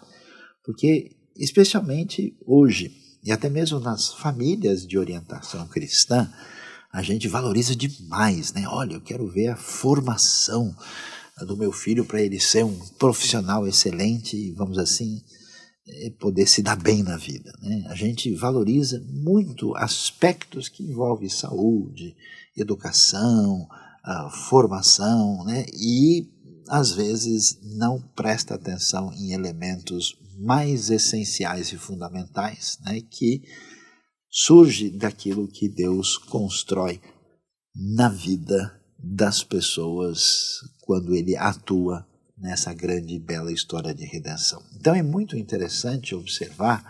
Porque, especialmente hoje, e até mesmo nas famílias de orientação cristã, a gente valoriza demais, né? Olha, eu quero ver a formação do meu filho para ele ser um profissional excelente e, vamos assim, poder se dar bem na vida, né? A gente valoriza muito aspectos que envolvem saúde, educação, formação, né? E, às vezes, não presta atenção em elementos mais essenciais e fundamentais, né? Que surge daquilo que Deus constrói na vida das pessoas quando Ele atua nessa grande e bela história de redenção. Então é muito interessante observar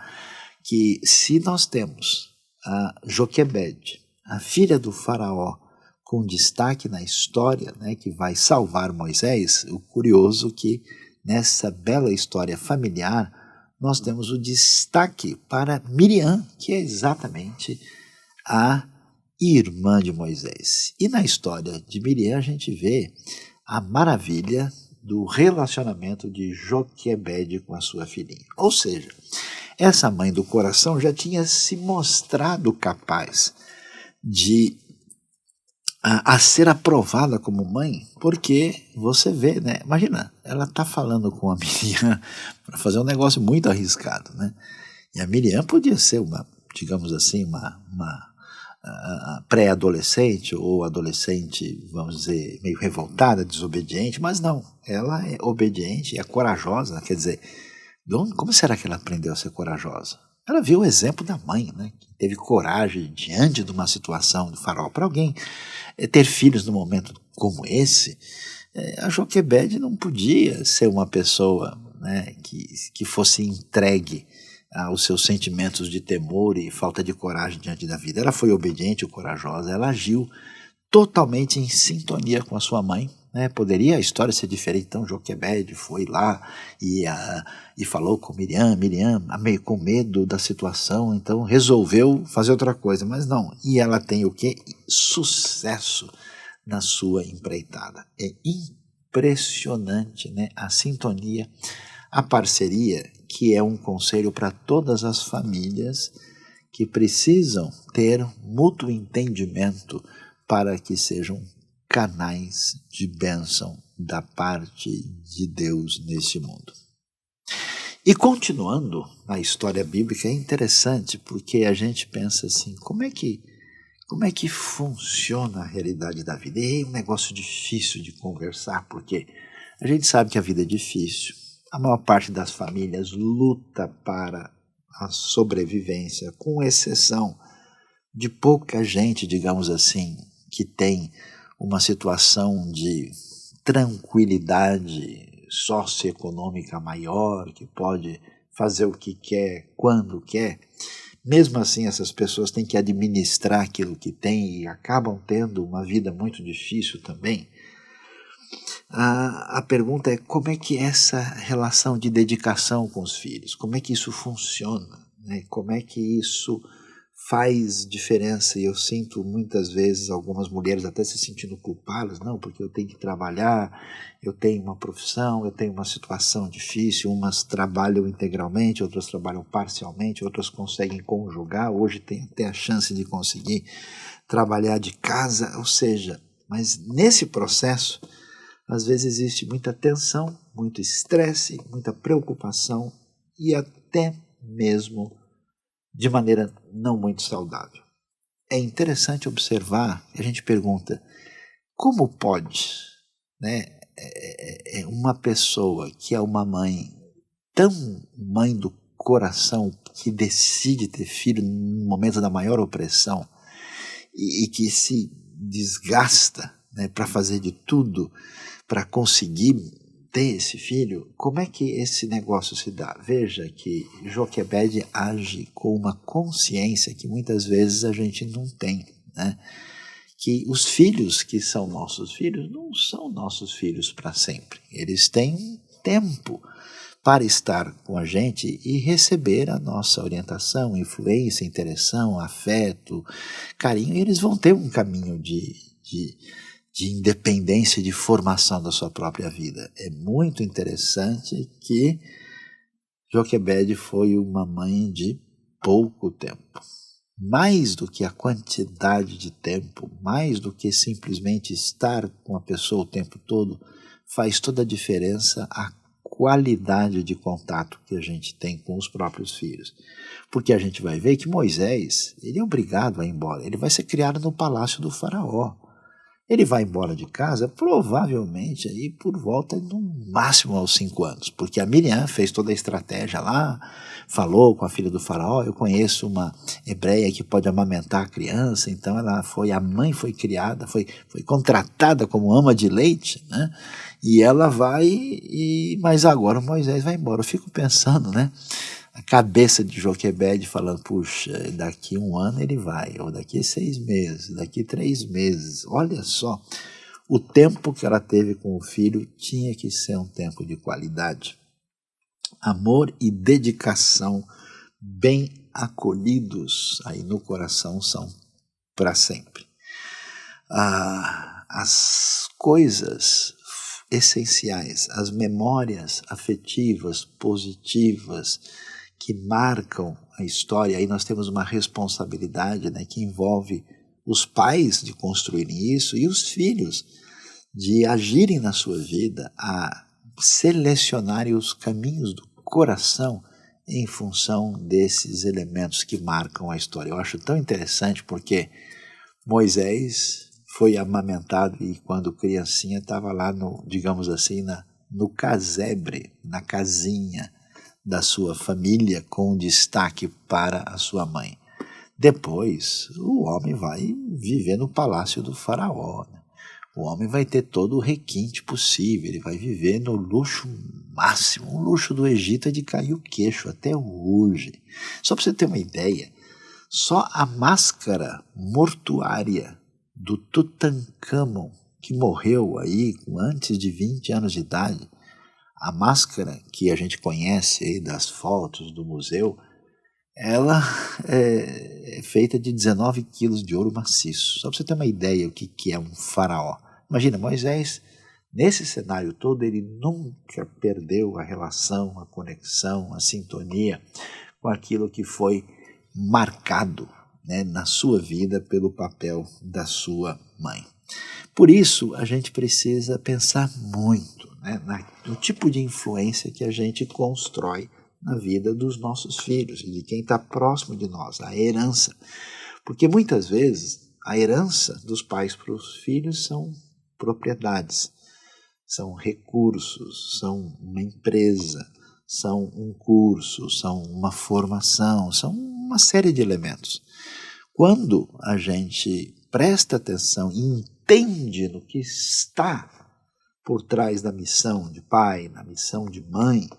que se nós temos a Joquebede, a filha do faraó, com destaque na história, né, que vai salvar Moisés, o curioso que nessa bela história familiar nós temos o destaque para Miriam, que é exatamente a irmã de Moisés. E na história de Miriam a gente vê a maravilha do relacionamento de Joquebede com a sua filhinha. Ou seja, essa mãe do coração já tinha se mostrado capaz de a ser aprovada como mãe, porque você vê, né? Imagina, ela está falando com a Miriam para fazer um negócio muito arriscado, né? E a Miriam podia ser uma, digamos assim, uma pré-adolescente ou adolescente, vamos dizer, meio revoltada, desobediente, mas não, ela é obediente, é corajosa. Quer dizer, como será que ela aprendeu a ser corajosa? Ela viu o exemplo da mãe, né, que teve coragem diante de uma situação de faraó. Para alguém ter filhos num momento como esse, a Joquebede não podia ser uma pessoa, né, que fosse entregue aos seus sentimentos de temor e falta de coragem diante da vida. Ela foi obediente e corajosa, ela agiu totalmente em sintonia com a sua mãe, né? Poderia a história ser diferente, então Joquebede foi lá e falou com Miriam, meio com medo da situação, então resolveu fazer outra coisa, mas não. E ela tem o quê? Sucesso na sua empreitada. É impressionante, né? A sintonia, a parceria, que é um conselho para todas as famílias que precisam ter mútuo entendimento para que sejam canais de bênção da parte de Deus nesse mundo. E continuando na história bíblica, é interessante porque a gente pensa assim, como é que funciona a realidade da vida? E é um negócio difícil de conversar, porque a gente sabe que a vida é difícil. A maior parte das famílias luta para a sobrevivência, com exceção de pouca gente, digamos assim, que tem uma situação de tranquilidade socioeconômica maior, que pode fazer o que quer, quando quer, mesmo assim essas pessoas têm que administrar aquilo que têm e acabam tendo uma vida muito difícil também. A pergunta é como é que essa relação de dedicação com os filhos, como é que isso funciona, né? Como é que isso faz diferença? E eu sinto muitas vezes algumas mulheres até se sentindo culpadas, não, porque eu tenho que trabalhar, eu tenho uma profissão, eu tenho uma situação difícil, umas trabalham integralmente, outras trabalham parcialmente, outras conseguem conjugar, hoje tem até a chance de conseguir trabalhar de casa, ou seja, mas nesse processo às vezes existe muita tensão, muito estresse, muita preocupação e até mesmo de maneira não muito saudável. É interessante observar, a gente pergunta, como pode, né, uma pessoa que é uma mãe tão mãe do coração, que decide ter filho no momento da maior opressão e que se desgasta, né, para fazer de tudo para conseguir ter esse filho, como é que esse negócio se dá? Veja que Joquebede age com uma consciência que muitas vezes a gente não tem, né? Que os filhos que são nossos filhos não são nossos filhos para sempre. Eles têm um tempo para estar com a gente e receber a nossa orientação, influência, interação, afeto, carinho, e eles vão ter um caminho de independência, de formação da sua própria vida. É muito interessante que Joquebede foi uma mãe de pouco tempo. Mais do que a quantidade de tempo, mais do que simplesmente estar com a pessoa o tempo todo, faz toda a diferença a qualidade de contato que a gente tem com os próprios filhos. Porque a gente vai ver que Moisés, ele é obrigado a ir embora, ele vai ser criado no palácio do faraó. Ele vai embora de casa provavelmente aí por volta no máximo aos 5 anos, porque a Miriam fez toda a estratégia lá, falou com a filha do faraó. Eu conheço uma hebreia que pode amamentar a criança, então a mãe foi criada, foi contratada como ama de leite, né? E ela vai, mas agora Moisés vai embora. Eu fico pensando, né? A cabeça de Joquebede falando, puxa, daqui 1 ano ele vai, ou daqui 6 meses, daqui 3 meses. Olha só, o tempo que ela teve com o filho tinha que ser um tempo de qualidade. Amor e dedicação bem acolhidos aí no coração são para sempre. As coisas essenciais, as memórias afetivas, positivas, que marcam a história, aí nós temos uma responsabilidade, né, que envolve os pais de construírem isso e os filhos de agirem na sua vida, a selecionarem os caminhos do coração em função desses elementos que marcam a história. Eu acho tão interessante porque Moisés foi amamentado e quando criancinha estava lá digamos assim, no casebre, na casinha da sua família, com destaque para a sua mãe. Depois, o homem vai viver no palácio do faraó, né? O homem vai ter todo o requinte possível, ele vai viver no luxo máximo. O luxo do Egito é de cair o queixo até hoje. Só para você ter uma ideia, só a máscara mortuária do Tutancâmon, que morreu aí com antes de 20 anos de idade, a máscara que a gente conhece aí das fotos do museu, ela é feita de 19 quilos de ouro maciço. Só para você ter uma ideia o que é um faraó. Imagina, Moisés, nesse cenário todo, ele nunca perdeu a relação, a conexão, a sintonia com aquilo que foi marcado, né, na sua vida pelo papel da sua mãe. Por isso, a gente precisa pensar muito, né, no tipo de influência que a gente constrói na vida dos nossos filhos e de quem está próximo de nós, a herança. Porque muitas vezes a herança dos pais para os filhos são propriedades, são recursos, são uma empresa, são um curso, são uma formação, são uma série de elementos. Quando a gente presta atenção e entende no que está por trás da missão de pai, na missão de mãe,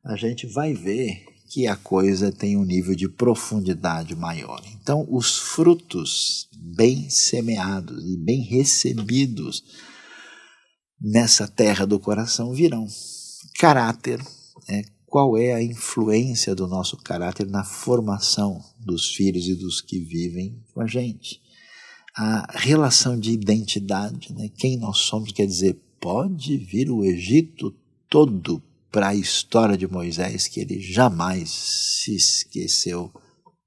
a gente vai ver que a coisa tem um nível de profundidade maior. Então, os frutos bem semeados e bem recebidos nessa terra do coração virão. Caráter, qual é a influência do nosso caráter na formação dos filhos e dos que vivem com a gente? A relação de identidade, quem nós somos, quer dizer, pode vir o Egito todo para a história de Moisés, que ele jamais se esqueceu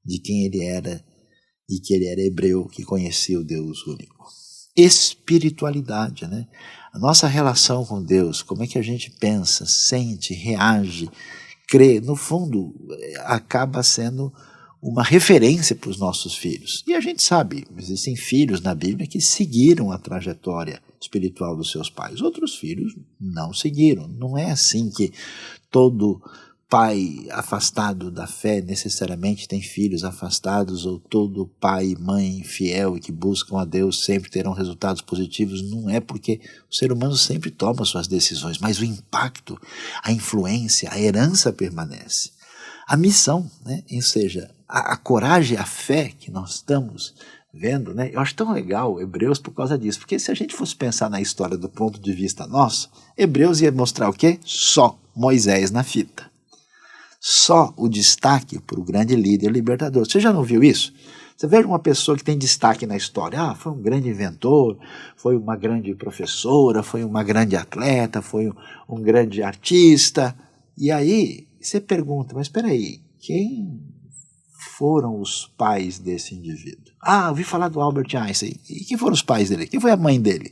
de quem ele era e que ele era hebreu, que conhecia o Deus único. Espiritualidade, a nossa relação com Deus, como é que a gente pensa, sente, reage, crê, no fundo, acaba sendo uma referência para os nossos filhos. E a gente sabe, existem filhos na Bíblia que seguiram a trajetória espiritual dos seus pais. Outros filhos não seguiram. Não é assim que todo pai afastado da fé necessariamente tem filhos afastados, ou todo pai e mãe fiel e que buscam a Deus sempre terão resultados positivos. Não é, porque o ser humano sempre toma suas decisões, mas o impacto, a influência, a herança permanece. A missão, ou seja, a coragem, a fé que nós estamos vendo, eu acho tão legal Hebreus por causa disso, porque se a gente fosse pensar na história do ponto de vista nosso, Hebreus ia mostrar o quê? Só Moisés na fita. Só o destaque para o grande líder libertador. Você já não viu isso? Você veja uma pessoa que tem destaque na história, foi um grande inventor, foi uma grande professora, foi uma grande atleta, foi um grande artista, e aí você pergunta, mas espera aí, quem foram os pais desse indivíduo? Ouvi falar do Albert Einstein. E quem foram os pais dele? Quem foi a mãe dele?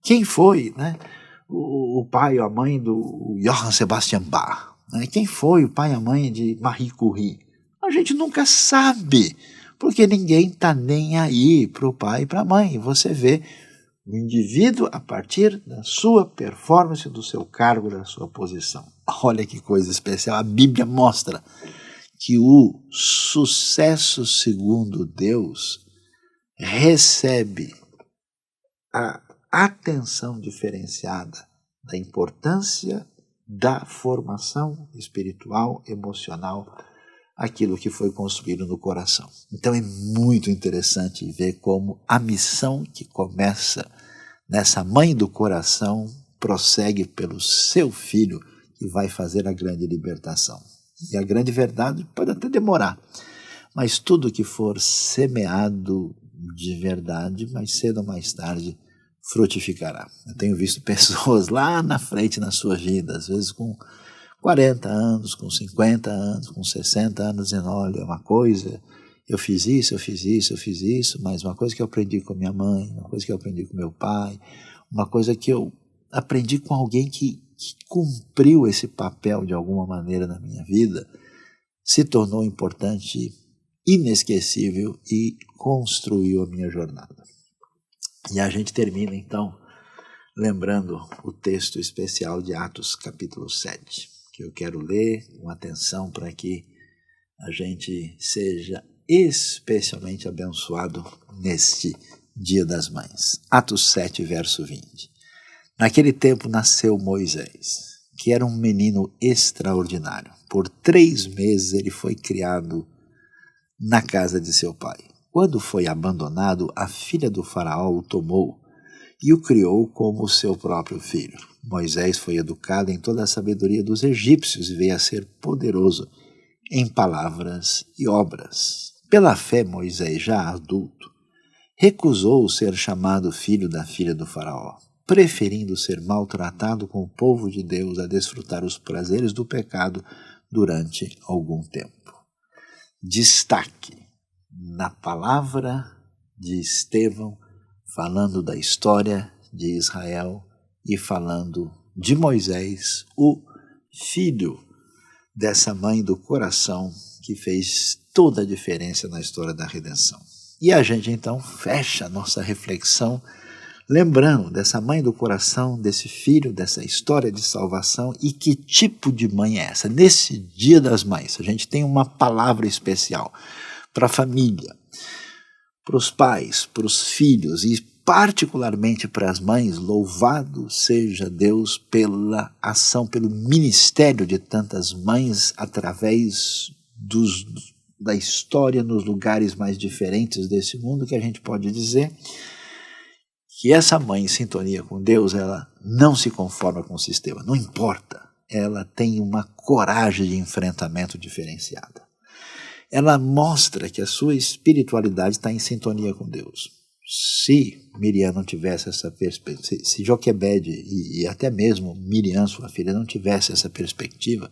Quem foi o pai ou a mãe do Johann Sebastian Bach? Quem foi o pai e a mãe de Marie Curie? A gente nunca sabe, porque ninguém está nem aí para o pai e para a mãe. Você vê o indivíduo a partir da sua performance, do seu cargo, da sua posição. Olha que coisa especial, a Bíblia mostra que o sucesso segundo Deus recebe a atenção diferenciada da importância da formação espiritual, emocional, aquilo que foi construído no coração. Então é muito interessante ver como a missão que começa nessa mãe do coração prossegue pelo seu filho, que vai fazer a grande libertação. E a grande verdade pode até demorar, mas tudo que for semeado de verdade, mais cedo ou mais tarde, frutificará. Eu tenho visto pessoas lá na frente na sua vida, às vezes com 40 anos, com 50 anos, com 60 anos, dizendo, olha, uma coisa, eu fiz isso, mas uma coisa que eu aprendi com a minha mãe, uma coisa que eu aprendi com meu pai, uma coisa que eu aprendi com alguém que cumpriu esse papel de alguma maneira na minha vida, se tornou importante, inesquecível e construiu a minha jornada. E a gente termina então lembrando o texto especial de Atos capítulo 7, que eu quero ler com atenção para que a gente seja especialmente abençoado neste Dia das Mães. Atos 7, verso 20. Naquele tempo nasceu Moisés, que era um menino extraordinário. Por 3 meses ele foi criado na casa de seu pai. Quando foi abandonado, a filha do faraó o tomou e o criou como seu próprio filho. Moisés foi educado em toda a sabedoria dos egípcios e veio a ser poderoso em palavras e obras. Pela fé, Moisés, já adulto, recusou ser chamado filho da filha do faraó, preferindo ser maltratado com o povo de Deus a desfrutar os prazeres do pecado durante algum tempo. Destaque na palavra de Estevão, falando da história de Israel e falando de Moisés, o filho dessa mãe do coração que fez toda a diferença na história da redenção. E a gente então fecha a nossa reflexão lembrando dessa mãe do coração, desse filho, dessa história de salvação. E que tipo de mãe é essa? Nesse Dia das Mães, a gente tem uma palavra especial para a família, para os pais, para os filhos e particularmente para as mães, louvado seja Deus pela ação, pelo ministério de tantas mães através da história nos lugares mais diferentes desse mundo, que a gente pode dizer que essa mãe em sintonia com Deus, ela não se conforma com o sistema, não importa, ela tem uma coragem de enfrentamento diferenciada. Ela mostra que a sua espiritualidade está em sintonia com Deus. Se Miriam não tivesse essa perspectiva, se Joquebede e até mesmo Miriam, sua filha, não tivesse essa perspectiva,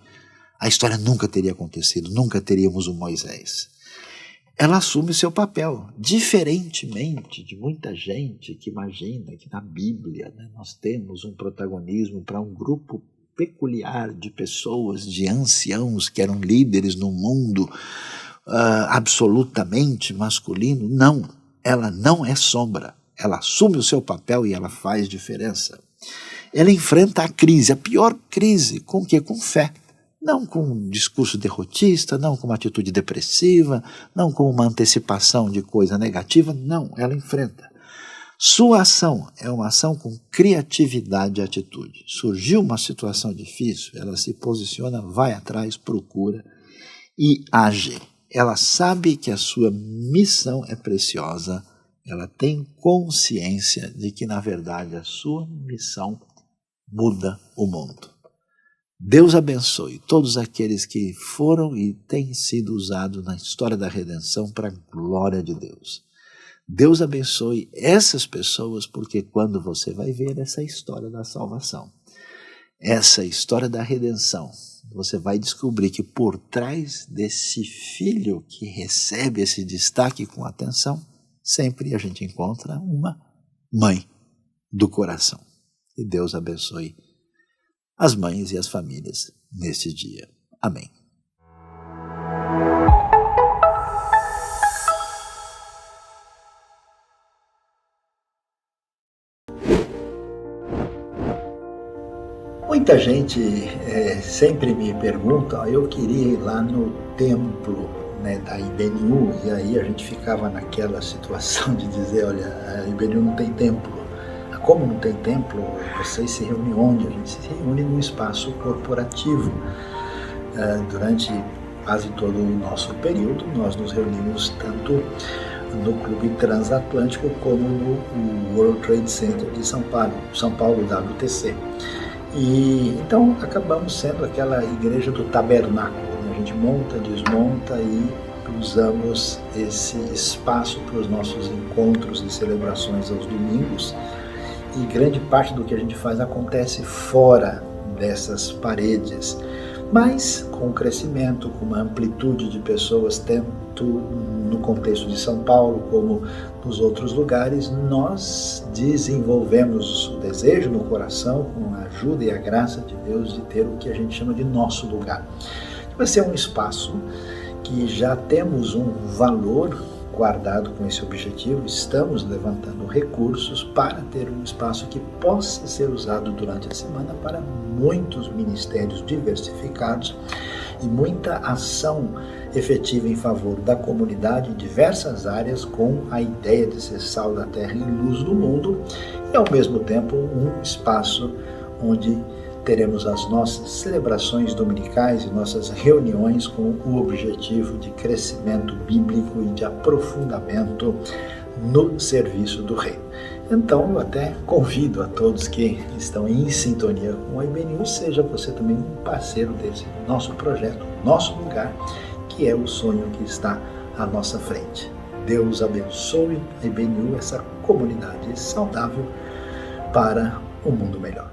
a história nunca teria acontecido, nunca teríamos o Moisés. Ela assume seu papel, diferentemente de muita gente que imagina que na Bíblia, né, nós temos um protagonismo para um grupo peculiar de pessoas, de anciãos que eram líderes no mundo absolutamente masculino. Não, ela não é sombra, ela assume o seu papel e ela faz diferença. Ela enfrenta a crise, a pior crise, com o quê? Com fé. Não com um discurso derrotista, não com uma atitude depressiva, não com uma antecipação de coisa negativa, não, ela enfrenta. Sua ação é uma ação com criatividade e atitude. Surgiu uma situação difícil, ela se posiciona, vai atrás, procura e age. Ela sabe que a sua missão é preciosa, ela tem consciência de que, na verdade, a sua missão muda o mundo. Deus abençoe todos aqueles que foram e têm sido usados na história da redenção para a glória de Deus. Deus abençoe essas pessoas, porque quando você vai ver essa história da salvação, essa história da redenção, você vai descobrir que por trás desse filho que recebe esse destaque com atenção, sempre a gente encontra uma mãe do coração. E Deus abençoe as mães e as famílias nesse dia. Amém. Muita gente sempre me pergunta, eu queria ir lá no templo, né, da IBNU, e aí a gente ficava naquela situação de dizer, olha, a IBNU não tem templo. Como não tem templo, vocês se reúnem onde? A gente se reúne num espaço corporativo. Durante quase todo o nosso período, nós nos reunimos tanto no Clube Transatlântico como no World Trade Center de São Paulo, WTC. E então acabamos sendo aquela igreja do tabernáculo, né? A gente monta, desmonta e usamos esse espaço para os nossos encontros e celebrações aos domingos, e grande parte do que a gente faz acontece fora dessas paredes, mas com crescimento, com uma amplitude de pessoas, tanto no contexto de São Paulo como nos outros lugares, nós desenvolvemos o desejo no coração, com a ajuda e a graça de Deus, de ter o que a gente chama de nosso lugar. Vai ser um espaço que já temos um valor guardado com esse objetivo, estamos levantando recursos para ter um espaço que possa ser usado durante a semana para muitos ministérios diversificados e muita ação efetiva em favor da comunidade em diversas áreas, com a ideia de ser sal da terra e luz do mundo, e ao mesmo tempo um espaço onde teremos as nossas celebrações dominicais e nossas reuniões com o objetivo de crescimento bíblico e de aprofundamento no serviço do Reino. Então, eu até convido a todos que estão em sintonia com a IBNU, seja você também um parceiro desse nosso projeto, nosso lugar, que é o sonho que está à nossa frente. Deus abençoe a IBNU, essa comunidade saudável para um mundo melhor.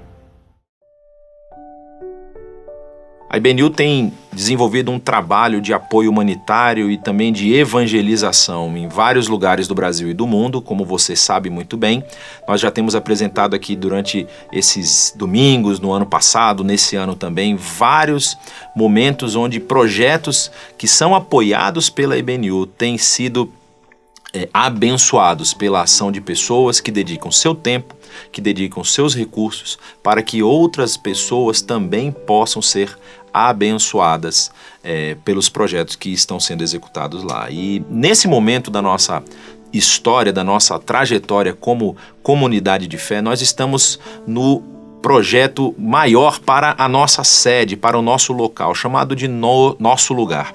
A IBNU tem desenvolvido um trabalho de apoio humanitário e também de evangelização em vários lugares do Brasil e do mundo, como você sabe muito bem. Nós já temos apresentado aqui durante esses domingos, no ano passado, nesse ano também, vários momentos onde projetos que são apoiados pela IBNU têm sido abençoados pela ação de pessoas que dedicam seu tempo, que dedicam seus recursos para que outras pessoas também possam ser abençoadas pelos projetos que estão sendo executados lá. E nesse momento da nossa história, da nossa trajetória como comunidade de fé, nós estamos no projeto maior para a nossa sede, para o nosso local, chamado de Nosso Lugar.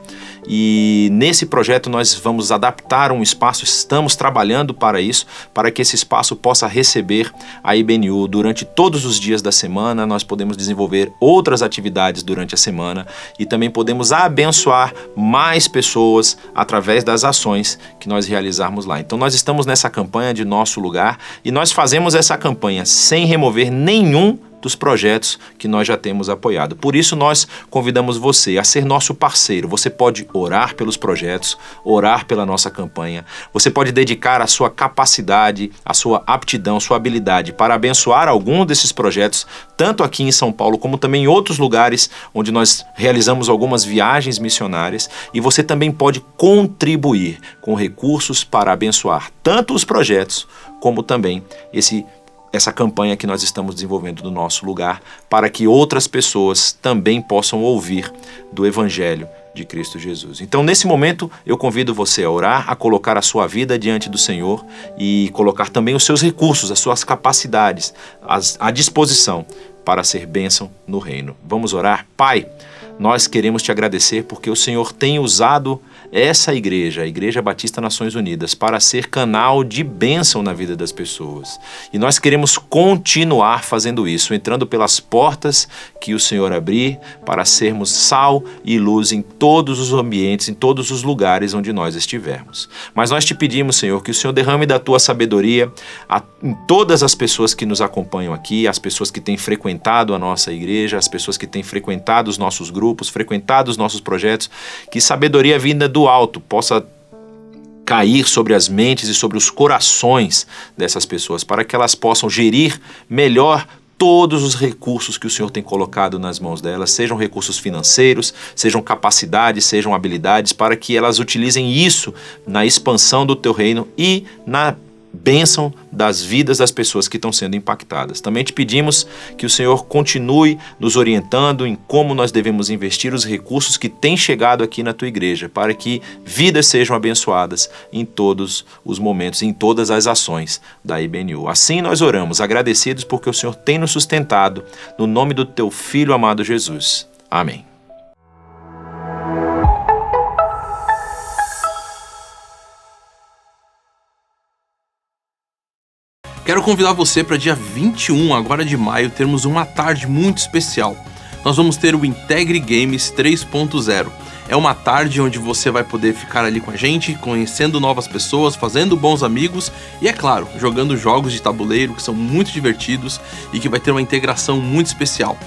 E nesse projeto nós vamos adaptar um espaço, estamos trabalhando para isso, para que esse espaço possa receber a IBNU durante todos os dias da semana. Nós podemos desenvolver outras atividades durante a semana e também podemos abençoar mais pessoas através das ações que nós realizarmos lá. Então nós estamos nessa campanha de Nosso Lugar e nós fazemos essa campanha sem remover nenhum dos projetos que nós já temos apoiado. Por isso nós convidamos você a ser nosso parceiro. Você pode orar pelos projetos, orar pela nossa campanha. Você pode dedicar a sua capacidade, a sua aptidão, sua habilidade para abençoar algum desses projetos, tanto aqui em São Paulo como também em outros lugares onde nós realizamos algumas viagens missionárias. E você também pode contribuir com recursos para abençoar tanto os projetos como também essa campanha que nós estamos desenvolvendo no Nosso Lugar, para que outras pessoas também possam ouvir do Evangelho de Cristo Jesus. Então, nesse momento, eu convido você a orar, a colocar a sua vida diante do Senhor e colocar também os seus recursos, as suas capacidades à disposição para ser bênção no reino. Vamos orar? Pai, nós queremos te agradecer porque o Senhor tem usado essa igreja, a Igreja Batista Nações Unidas, para ser canal de bênção na vida das pessoas. E nós queremos continuar fazendo isso, entrando pelas portas que o Senhor abrir, para sermos sal e luz em todos os ambientes, em todos os lugares onde nós estivermos. Mas nós te pedimos, Senhor, que o Senhor derrame da tua sabedoria em todas as pessoas que nos acompanham aqui, as pessoas que têm frequentado a nossa igreja, as pessoas que têm frequentado os nossos grupos, frequentado os nossos projetos, que sabedoria vinda do alto possa cair sobre as mentes e sobre os corações dessas pessoas, para que elas possam gerir melhor todos os recursos que o Senhor tem colocado nas mãos delas, sejam recursos financeiros, sejam capacidades, sejam habilidades, para que elas utilizem isso na expansão do teu reino e na bênção das vidas das pessoas que estão sendo impactadas. Também te pedimos que o Senhor continue nos orientando em como nós devemos investir os recursos que têm chegado aqui na tua igreja, para que vidas sejam abençoadas em todos os momentos, em todas as ações da IBNU. Assim nós oramos, agradecidos porque o Senhor tem nos sustentado, no nome do teu Filho amado Jesus. Amém. Quero convidar você para dia 21, agora de maio, termos uma tarde muito especial. Nós vamos ter o Integre Games 3.0. É uma tarde onde você vai poder ficar ali com a gente, conhecendo novas pessoas, fazendo bons amigos e, é claro, jogando jogos de tabuleiro que são muito divertidos e que vai ter uma integração muito especial.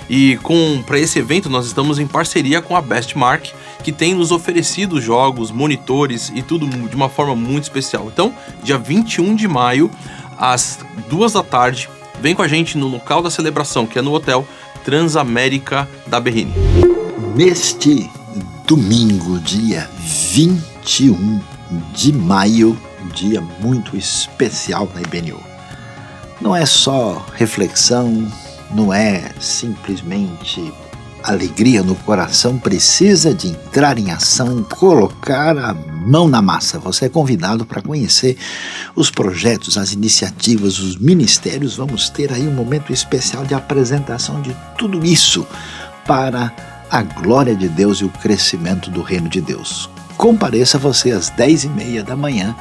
E para esse evento nós estamos em parceria com a Bestmark, que tem nos oferecido jogos, monitores e tudo de uma forma muito especial. Então, dia 21 de maio, às 2 da tarde, vem com a gente no local da celebração, que é no Hotel Transamérica da Berrini. Neste domingo, dia 21 de maio, um dia muito especial na IBNU. Não é só reflexão, não é simplesmente alegria no coração, precisa de entrar em ação, colocar a mão na massa. Você é convidado para conhecer os projetos, as iniciativas, os ministérios. Vamos ter aí um momento especial de apresentação de tudo isso para a glória de Deus e o crescimento do reino de Deus. Compareça você às 10h30 da manhã,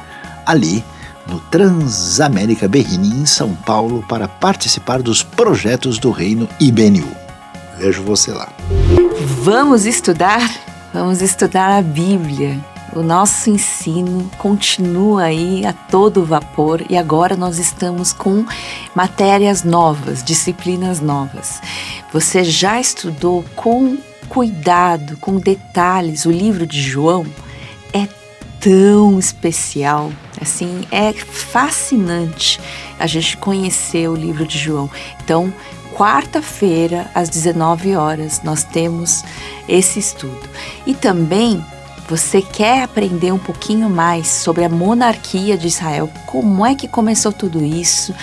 ali no Transamérica Berrini, em São Paulo, para participar dos projetos do reino IBNU. Vejo você lá. Vamos estudar a Bíblia. O nosso ensino continua aí a todo vapor e agora nós estamos com matérias novas, disciplinas novas. Você já estudou com cuidado, com detalhes, o livro de João? É tão especial, assim, é fascinante a gente conhecer o livro de João. Então, quarta-feira, às 19 horas, nós temos esse estudo. E também, você quer aprender um pouquinho mais sobre a monarquia de Israel, como é que começou tudo isso,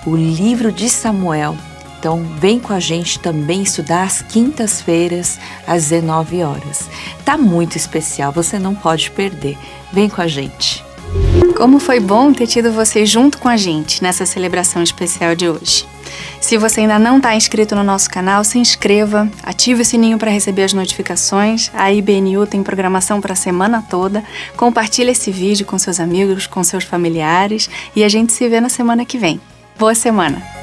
o livro de Samuel. Então, vem com a gente também estudar às quintas-feiras, às 19 horas. Tá muito especial, você não pode perder. Vem com a gente. Como foi bom ter tido vocês junto com a gente nessa celebração especial de hoje. Se você ainda não está inscrito no nosso canal, se inscreva, ative o sininho para receber as notificações. A IBNU tem programação para a semana toda. Compartilhe esse vídeo com seus amigos, com seus familiares e a gente se vê na semana que vem. Boa semana!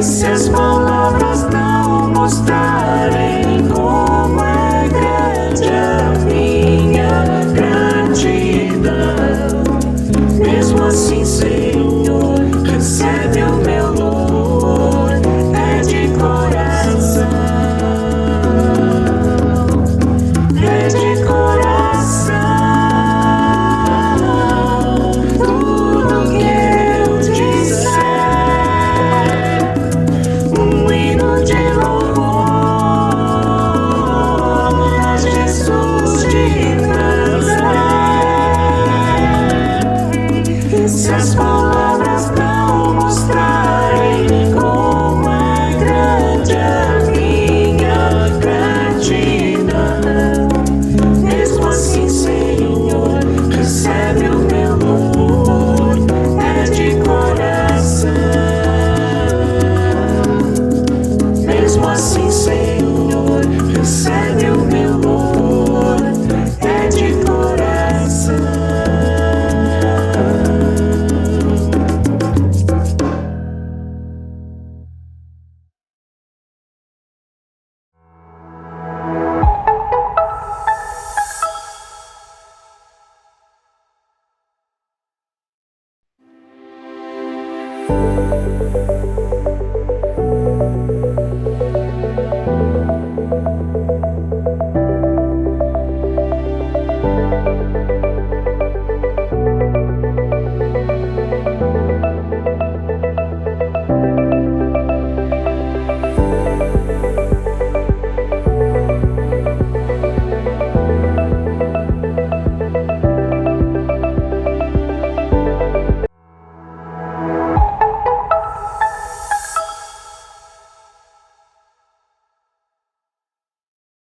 This is my life.